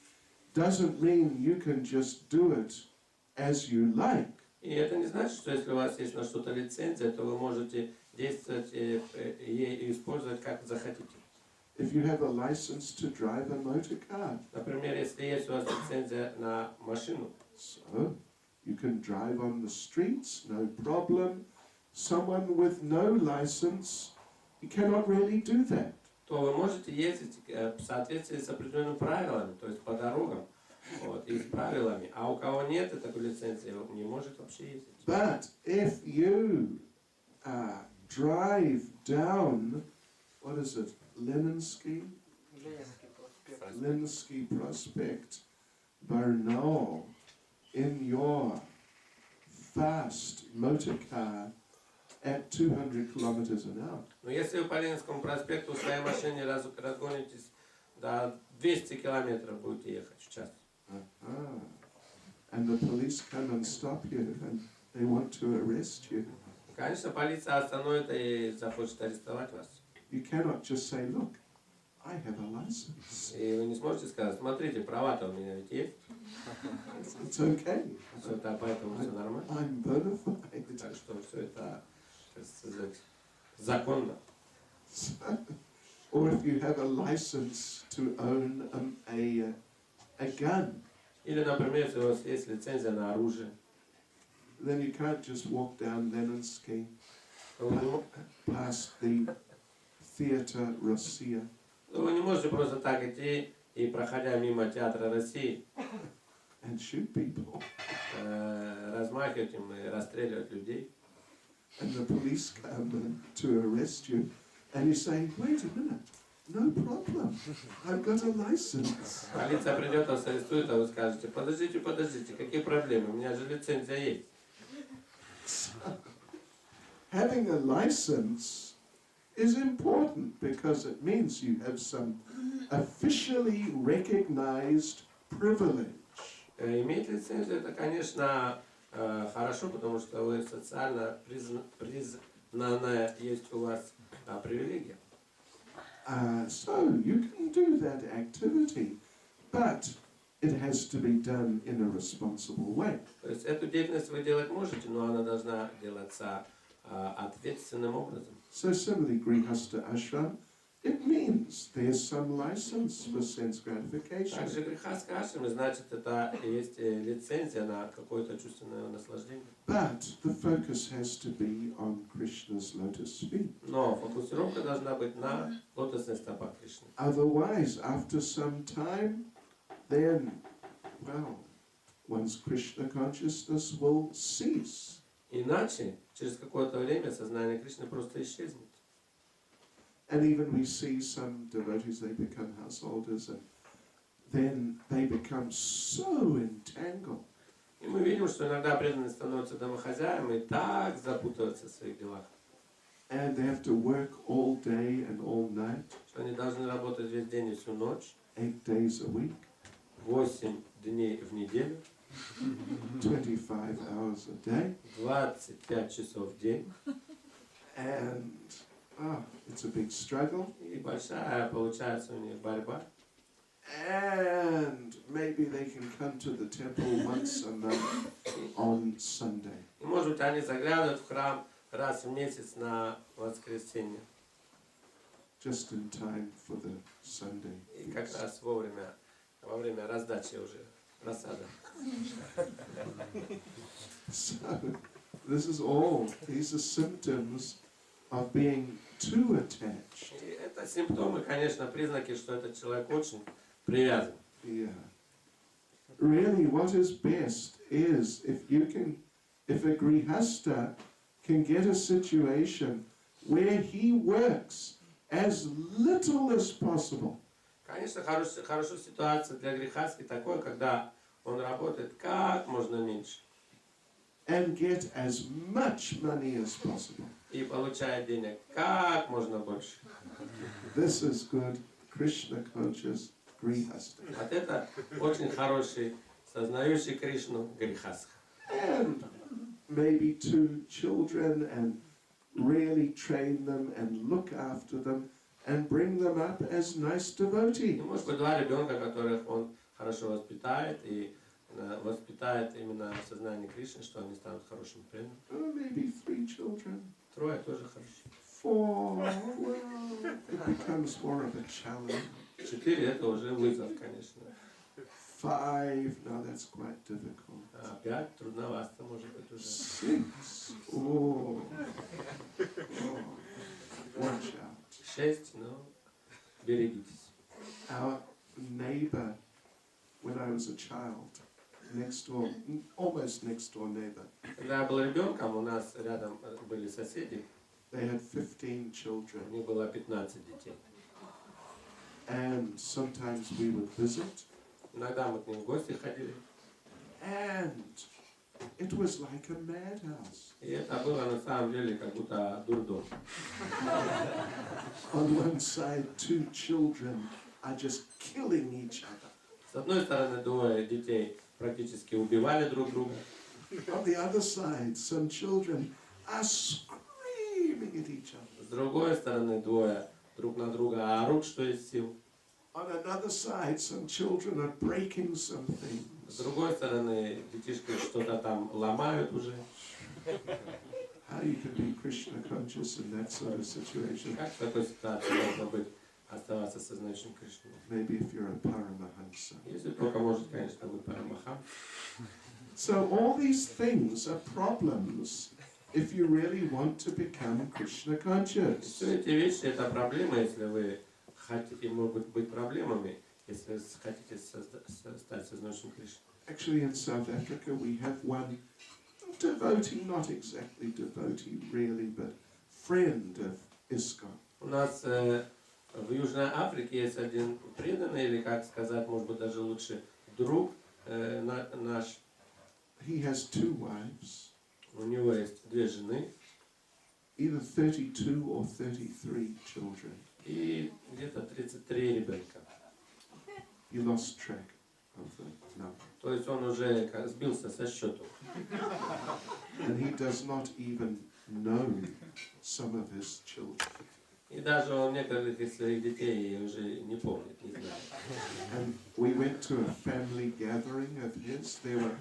A: doesn't mean you can just do it as you like.
B: И это не значит, что если у вас есть на что-то лицензия, то вы можете действовать и использовать как захотите.
A: If you have a license to drive a motor car,
B: Например, если есть у вас лицензия на машину,
A: so you can drive on the streets, no problem. Someone with no license, you cannot really do that.
B: то вы можете ездить в соответствии с определенными правилами, то есть по дорогам, вот, и с правилами. А у кого нет такой лицензии, не может вообще ездить.
A: But if you drive down, what is it, Leninsky Prospect, Barnaul, in your fast motor car at 200 kilometers an hour.
B: Но если вы по Ленинскому проспекту в своей машине разгонитесь до 200 километров, будете ехать в час.
A: And the police come and stop you and they want to arrest you.
B: Конечно, полиция остановит и захочет арестовать вас.
A: You cannot just say, look, I have a license.
B: И вы не сможете сказать, смотрите, права-то у меня ведь есть.
A: It's okay.
B: Это поэтому все нормально.
A: I'm bona fide.
B: Так что все это сказать, законно.
A: Or if you have a license to own a gun,
B: Или, например, если у вас есть лицензия на оружие,
A: then you can't just walk down Leninsky
B: то вы,
A: past the Theatre Russia
B: вы не можете просто так идти и, проходя мимо театра России,
A: and shoot people.
B: размахивать им и расстреливать людей.
A: And the police come to arrest you, and you say, wait a minute, no problem, I've got a license.
B: Полиция придет, вас арестует, а вы скажете, подождите, какие проблемы, у меня же лицензия есть.
A: Having a license is important because it means you have some officially recognized privilege.
B: Иметь лицензию, это, конечно, хорошо, потому что вы социально признанная есть у вас привилегия.
A: So you can do that activity, but it has to be done in a responsible way.
B: То есть эту деятельность вы делать можете, но она должна делаться ответственным образом.
A: So similarly, Grihastha Ashram, it means there's some license for sense gratification.
B: Также грехастская ашрама, значит, это есть лицензия на какое-то чувственное наслаждение.
A: But the focus has to be on Krishna's lotus feet.
B: Но фокусировка должна быть на лотосных стопах Кришны.
A: Otherwise, after some time, then, well, one's Krishna consciousness will cease.
B: Иначе, через какое-то время сознание Кришны просто исчезнет.
A: And even we see some devotees, they become householders, and then they become so entangled.
B: И мы видим, что иногда преданные становятся домохозяевами и так запутываются в своих делах.
A: And they have to work all day and all night,
B: Что они должны работать весь день и всю ночь,
A: 8 days a week,
B: 8 дней в неделю,
A: 25 hours a day,
B: 25 часов в день.
A: and it's a big struggle.
B: И большая получается у них борьба.
A: And maybe they can come to the temple once a month on Sunday.
B: И может быть они заглядывают в храм раз в месяц на воскресенье.
A: Just in time for the Sunday.
B: И как раз во время раздачи уже просада.
A: So, this is all. These are symptoms of being too attached.
B: И это симптомы, конечно, признаки, что этот человек очень привязан.
A: Yeah. Really, what is best is if a grihasta can get a situation where he works as little as possible.
B: Конечно, хорошая ситуация для грехастки такое, когда он работает как можно меньше.
A: And get as much money as possible.
B: И получает денег как можно больше.
A: This is good Krishna conscious grihasta.
B: Вот это очень хороший, сознающий Кришну грехастха.
A: And maybe 2 children and really train them and look after them and bring them up as nice devotees.
B: И может быть 2 ребенка, которых он хорошо воспитает и воспитает именно сознание Кришны, что они станут хорошими преданными.
A: Or maybe 3 children.
B: 3 тоже хорошо.
A: 4, well, it becomes more of a challenge.
B: 4 это уже вызов, конечно.
A: 5, no, that's quite difficult.
B: 5 трудновато, может быть, уже.
A: 6, oh, watch out.
B: 6, ну, берегитесь.
A: Our neighbor, when I was a child, next door, almost next door neighbor,
B: Когда я был ребенком, у нас рядом были соседи,
A: they had 15
B: у
A: children,
B: них было 15 детей.
A: and sometimes we would visit,
B: Иногда мы к ним в гости ходили,
A: and it was like a madhouse.
B: и это было на самом деле как будто дурдом.
A: On one side, 2 children are just killing each other.
B: С одной стороны, 2 детей практически убивали друг друга,
A: On the other side, some children are screaming at each other.
B: с другой стороны, 2 друг на друга орут, что есть сил.
A: On another side, some children are breaking something.
B: С другой стороны, детишки что-то там ломают уже.
A: How you can be Krishna conscious in that sort of situation?
B: Как в такой ситуации можно быть, оставаться сознающим Кришной?
A: Maybe if you're a Paramahansa.
B: Если только может, конечно, быть Парамахам.
A: So all these things are problems if you really want to become Krishna conscious.
B: Все эти вещи это проблемы, если вы хотите, могут быть проблемами, если вы хотите стать сознающим Кришной.
A: Actually, in South Africa, we have one devotee, not exactly devotee really, but friend of ISKCON.
B: У нас в Южной Африке есть один преданный, или как сказать, может быть даже лучше, друг наш.
A: He has 2 wives.
B: У него есть 2 жены.
A: Either 32 or 33 children.
B: И где-то 33 ребенка.
A: He lost track of the number.
B: То есть он уже сбился со счету.
A: And he does not even know some of his children.
B: И даже он некоторых из своих детей уже не помнит, не знает.
A: And we went to a family gathering of his. There were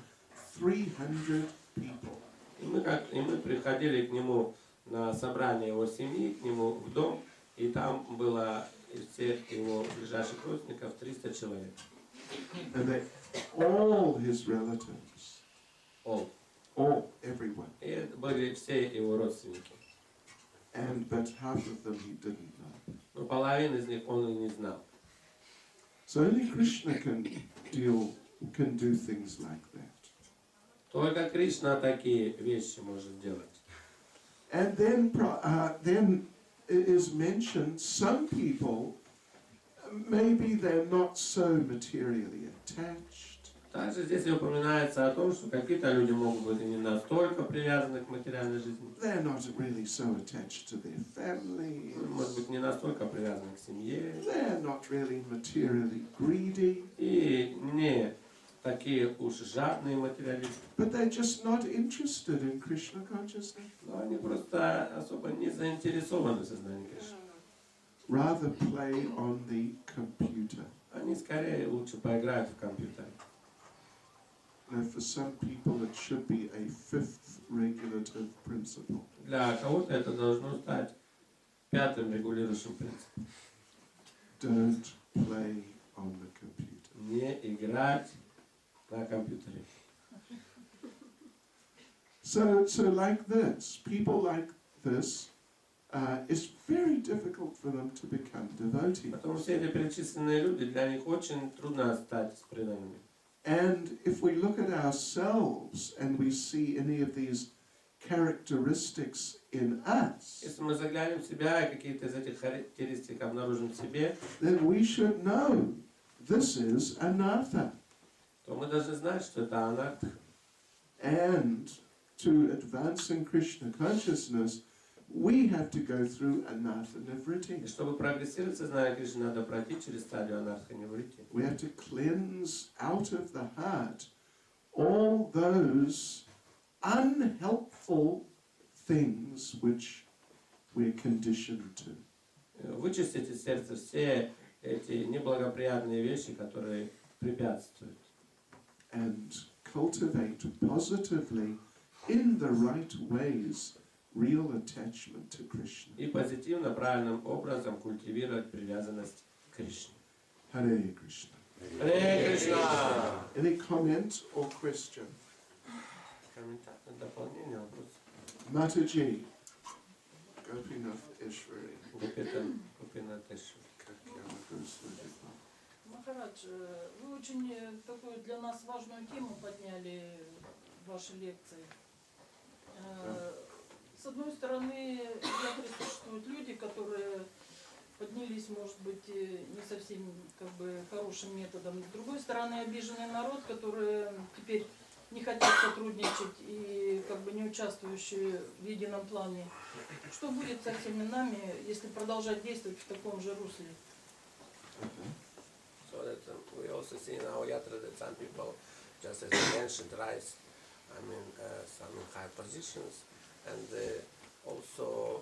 A: 300 people.
B: И мы приходили к нему на собрание его семьи, к нему в дом, и там было из всех его ближайших родственников 300 человек.
A: And they, all his relatives,
B: All,
A: everyone.
B: и это были все его родственники.
A: But half of them he didn't know.
B: Но половину из них он и не знал.
A: So only Krishna can do things like that.
B: Только Кришна такие вещи может делать.
A: And then it is mentioned some people, maybe they're not so materially attached.
B: Также здесь и упоминается о том, что какие-то люди могут быть и не настолько привязаны к материальной жизни.
A: They're not really so attached to their families.
B: Может быть, не настолько привязаны к семье.
A: They're not really materially greedy.
B: И не такие уж жадные материалисты.
A: But they're just not interested in Krishna consciousness.
B: Но они просто особо не заинтересованы в сознании Кришны.
A: Rather play on the computer.
B: Они скорее лучше поиграют в компьютер.
A: Now, for some people, it should be a 5th regulative principle.
B: Для кого-то это должно стать 5-м регулирующим принципом.
A: Don't play on the computer.
B: Не играть на компьютере.
A: So like this, people like this, it's very difficult for them to become devotees.
B: Потому что все эти перечисленные люди, для них очень трудно стать преданными.
A: And if we look at ourselves and we see any of these characteristics in us,
B: Если мы заглянем в себя и какие-то из этих характеристик обнаружим в себе,
A: then we should know this is anartha.
B: то мы должны знать, что это анарха.
A: And to advance in Krishna consciousness, we have to go through anartha
B: И
A: nivritti.
B: чтобы прогрессировать в сознании Кришны, надо пройти через стадию анарха ниврити.
A: We have to cleanse out of the heart all those unhelpful things which we're conditioned to.
B: Вычистить из сердца все эти неблагоприятные вещи, которые препятствуют.
A: And cultivate positively in the right ways real attachment to Krishna.
B: И позитивно, правильным образом культивировать привязанность к Кришне.
A: Hare Krishna.
B: Харе Кришна!
A: Any comment or question?
B: Комментарий, дополнение, вопрос.
A: Mataji, Gopinath Ishwari.
D: Махарадж, вы очень такую для нас важную тему подняли в вашей лекции. С одной стороны, существуют люди, которые поднялись, может быть, не совсем хорошим методом. С другой стороны, обиженный народ, который теперь не хотят сотрудничать и не участвующие в едином плане. Что будет со всеми нами, если продолжать действовать в таком же русле?
B: So that we also see in our yatra that some people, just as you mentioned, rise, some in high positions, and also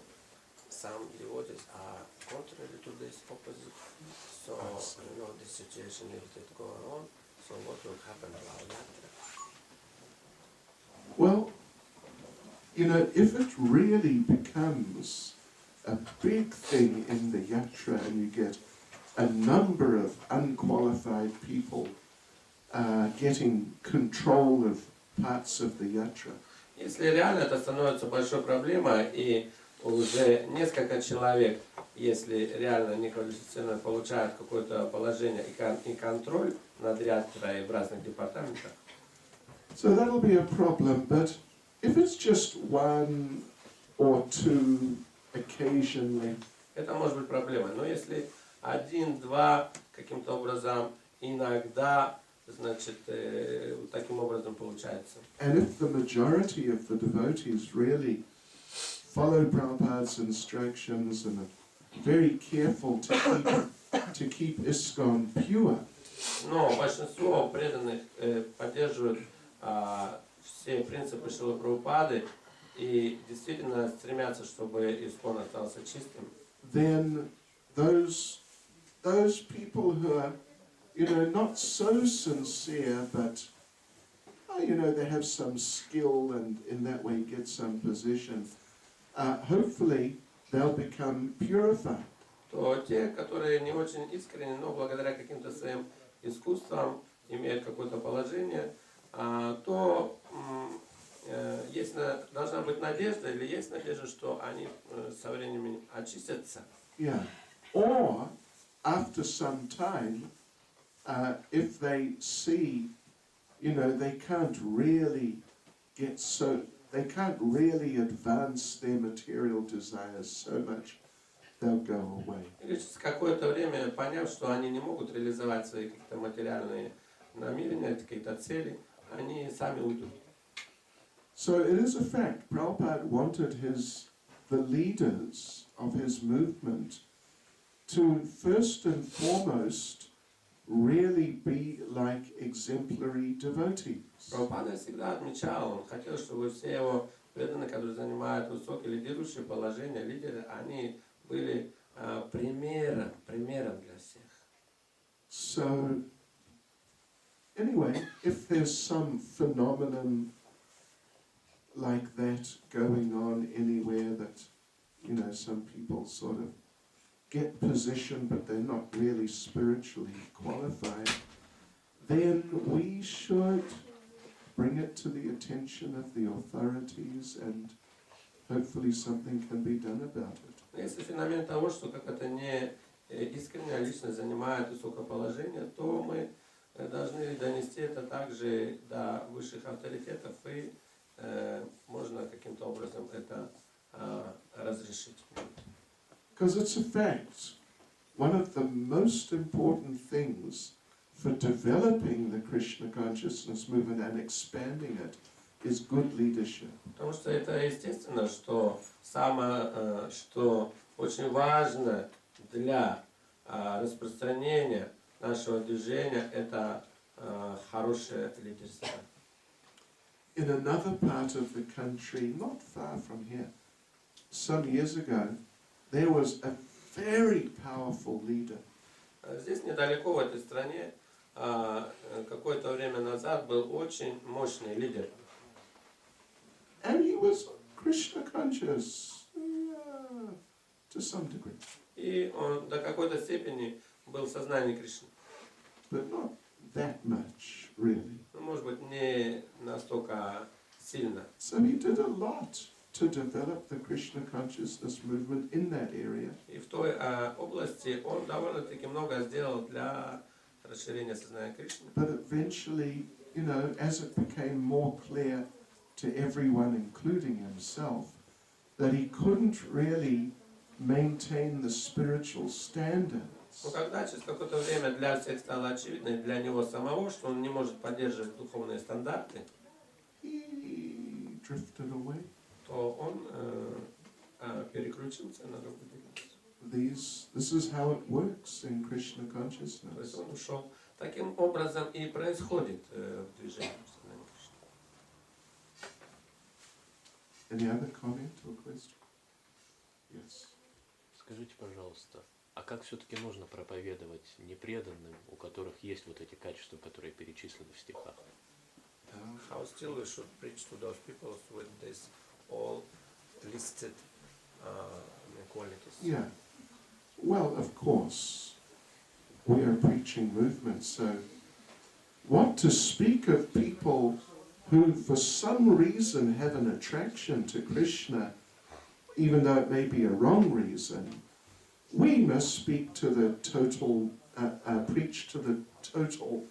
B: some devotees are contrary to this opposite. So, this situation will go on. So what will happen to our yatra?
A: Well, you know, if it really becomes a big thing in the yatra and you get a number of unqualified people getting control of parts of the yatra,
B: Если реально это становится большой проблемой, и уже несколько человек, если реально неквалифицированно получают какое-то положение и контроль над ятрой в разных департаментах,
A: so that'll be a problem. But if it's just one or two occasionally,
B: это может быть проблемой. Но если один-два каким-то образом иногда, значит, таким образом получается.
A: and if the majority of the devotees really follow Prabhupada's instructions and are very careful to keep ISKCON pure,
B: Но большинство преданных поддерживают все принципы Шрилы Прабхупады и действительно стремятся, чтобы ИСККОН остался чистым,
A: then those people who are, you know, not so sincere, but you know, they have some skill and in that way get some position, hopefully they'll become purified.
B: то те, которые не очень искренне, но благодаря каким-то своим искусствам имеют какое-то положение, то должна быть надежда, или есть надежда, что они со временем очистятся.
A: Yeah. Or after some time, if they see, you know, they can't really advance their material desires so much, they'll go away.
B: Или через какое-то время, поняв, что они не могут реализовать свои какие-то материальные намерения, какие-то цели, они сами уйдут.
A: So it is a fact, Prabhupada wanted the leaders of his movement to first and foremost really be like exemplary devotees.
B: Прабхупада всегда отмечал, он хотел, чтобы все его преданные, которые занимают высокие лидирующие положения, лидеры, они были примером для всех.
A: So, anyway, if there's some phenomenon like that going on anywhere that, you know, some people sort of get position but they're not really spiritually qualified, then we should bring it to the attention of the authorities and hopefully something can be done about it.
B: Если феномен того, что как-то не искренняя личность занимает высокое положение, то мы должны донести это также до высших авторитетов, и можно каким-то образом это разрешить.
A: Because it's a fact, one of the most important things for developing the Krishna consciousness movement and expanding it is good leadership.
B: Потому что это естественно, что что очень важно для распространения нашего движения, это хорошее лидерство.
A: In another part of the country, not far from here, some years ago, there was a very powerful leader.
B: Здесь недалеко, в этой стране, какое-то время назад был очень мощный лидер.
A: And he was Krishna conscious, to some degree.
B: И он до какой-то степени был в сознании Кришны.
A: But not that much, really.
B: Ну, может быть, не настолько сильно.
A: So he did a lot to develop the Krishna consciousness movement in that area.
B: И в той области он довольно-таки много сделал для расширения сознания Кришны.
A: But eventually, you know, as it became more clear to everyone, including himself, that he couldn't really maintain the spiritual standards.
B: Но когда через какое-то время для всех стало очевидно, и для него самого, что он не может поддерживать духовные стандарты,
A: He drifted away.
B: то он переключился на другую деятельность.
A: This is how it works in Krishna
B: То есть
A: consciousness.
B: он ушел. Таким образом и происходит движение в сознании Кришны.
A: Any other comment or question? Yes.
E: Скажите, пожалуйста, а как все-таки нужно проповедовать непреданным, у которых есть вот эти качества, которые перечислены в стихах?
B: How still we should preach to those people with this all listed qualities.
A: Yeah. Well, of course, we are preaching movement, so what to speak of people who for some reason have an attraction to Krishna, even though it may be a wrong reason, we must speak to the total, preach to the total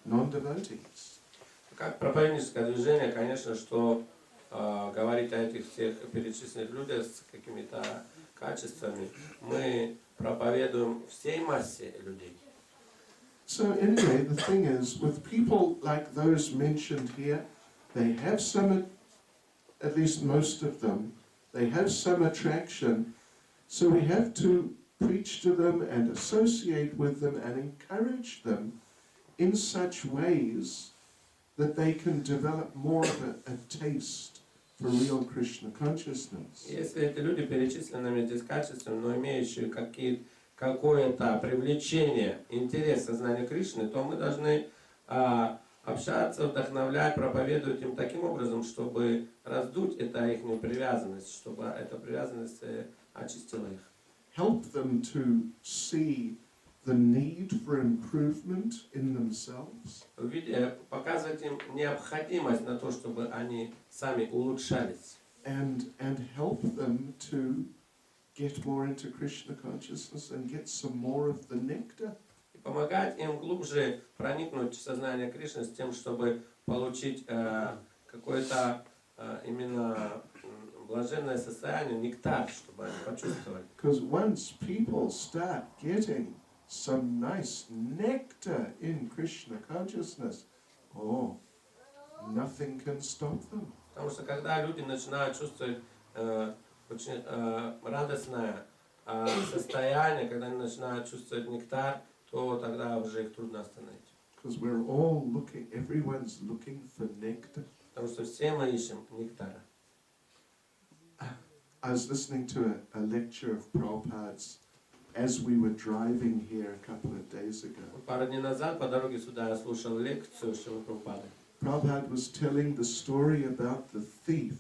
A: non-devotees.
B: Как проповедническое движение, конечно, что говорить о этих всех перечисленных людях с какими-то качествами, мы проповедуем всей массе людей.
A: So anyway, the thing is, with people like those mentioned here, they have some, at least most of them, they have some attraction, so we have to preach to them and associate with them and encourage them in such ways that they can develop more of a taste for real Krishna consciousness.
B: Если эти люди перечисленными здесь качествами, но имеющие какое-то привлечение, интерес к сознанию Кришны, то мы должны общаться, вдохновлять, проповедовать им таким образом, чтобы раздуть эту их привязанность, чтобы эта привязанность очистила их.
A: Help them to see the need for improvement in themselves.
B: Показывать им необходимость на то, чтобы они сами улучшались.
A: And help them to get more into Krishna consciousness and get some more of the nectar.
B: И помогать им глубже проникнуть в сознание Кришны с тем, чтобы получить какое-то именно блаженное состояние, нектар, чтобы они почувствовали.
A: Because once people start getting some nice nectar in Krishna consciousness, oh, nothing can stop them.
B: Потому что когда люди начинают чувствовать очень радостное состояние, когда они начинают чувствовать нектар, то тогда уже их трудно остановить.
A: Because we're all looking, everyone's looking for nectar.
B: Потому что все мы ищем нектара.
A: I was listening to a lecture of Prabhupada's as we were driving here a couple of days ago.
B: Пару дней назад по дороге сюда я слушал лекцию Шримад Прабхупады.
A: Prabhupada was telling the story about the thief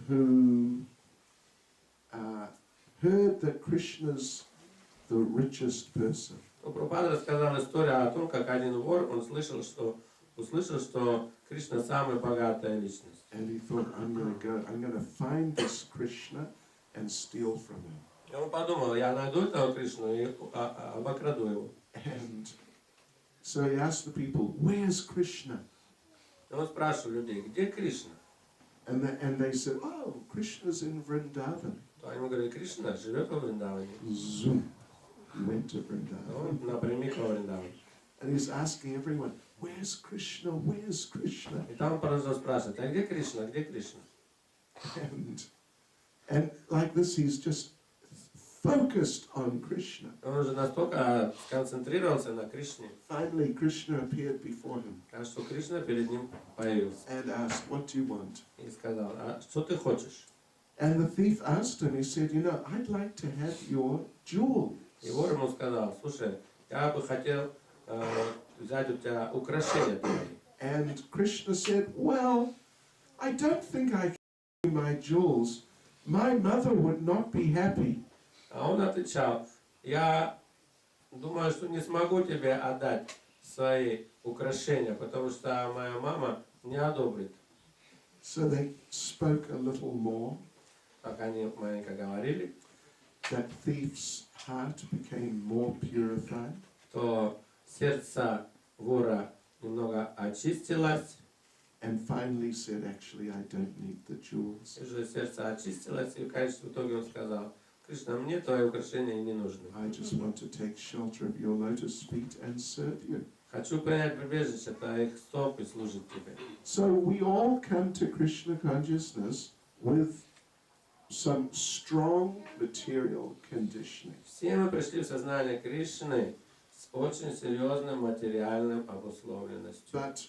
A: who heard that Krishna's the richest person.
B: Прабхупада рассказал историю о том, как один вор, он услышал, что Кришна самая богатая личность.
A: And he thought, I'm going to find this Krishna and steal from him.
B: И он подумал, я найду этого Кришну и обокраду его.
A: And so he asked the people, where's Krishna?
B: И он спрашивал людей, где Кришна?
A: And they said, oh, Krishna's in Vrindavan.
B: То они ему говорили, Кришна живет во Вриндаване.
A: Zoom. He went to Vrindavan.
B: Он напрямик во Вриндаван.
A: And he's asking everyone, where's Krishna? Where's Krishna?
B: И там он продолжал спрашивать, а где Кришна? Где Кришна?
A: And like this, he's just focused on Krishna.
B: Он уже настолько сконцентрировался на Кришне.
A: Finally, Krishna appeared before him
B: Кажется, что Кришна перед ним появился.
A: and asked, what do you want?
B: И сказал, а что ты хочешь?
A: And the thief asked him, he said, I'd like to have your jewel.
B: И вор ему сказал, слушай, я бы хотел взять у тебя украшения твои.
A: And Krishna said, well, I don't think I can give you my jewels. My mother would not be happy.
B: А он отвечал, я думаю, что не смогу тебе отдать свои украшения, потому что моя мама не одобрит.
A: So they spoke a little more.
B: Так они маленько говорили,
A: That thief's heart became more purified.
B: то сердце вора немного очистилось,
A: And finally said, actually, I don't need the jewels.
B: и уже сердце очистилось, и, конечно, в итоге он сказал, Кришна, мне твои украшения не нужны.
A: I just want to take shelter of your lotus feet and serve you.
B: Хочу принять прибежище твоих стоп и служить тебе.
A: So we all come to Krishna consciousness with some strong material conditioning.
B: Все мы пришли в сознание Кришны с очень серьезным материальным обусловленностью.
A: But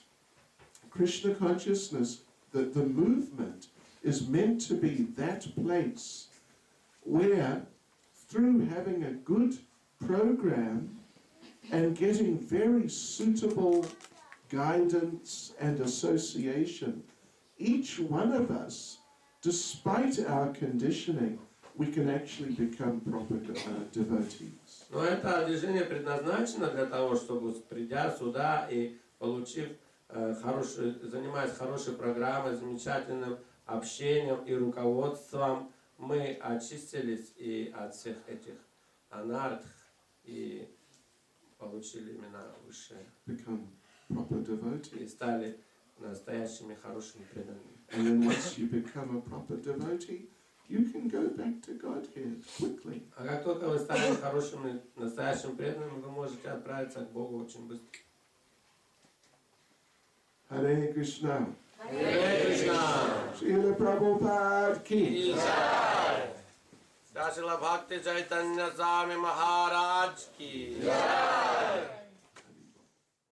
A: Krishna consciousness, the movement is meant to be that place where, through having a good program and getting very suitable guidance and association, each one of us despite our conditioning, we can actually become proper devotees.
B: Но это движение предназначено для того, чтобы, придя сюда и получив занимаясь хорошей программой, замечательным общением и руководством, мы очистились и от всех этих анарх и получили именно высшее.
A: Become proper devotees.
B: И стали настоящими хорошими преданными.
A: And then once you become a proper devotee, you can go back to Godhead quickly.
B: А как только вы станете хорошими, настоящим преданным, вы можете отправиться к Богу очень быстро.
A: Hare Krishna.
B: Hare Krishna.
A: Srila Prabhupada ki.
B: Shri Bhakti Chайтанья Свами Maharaj ki.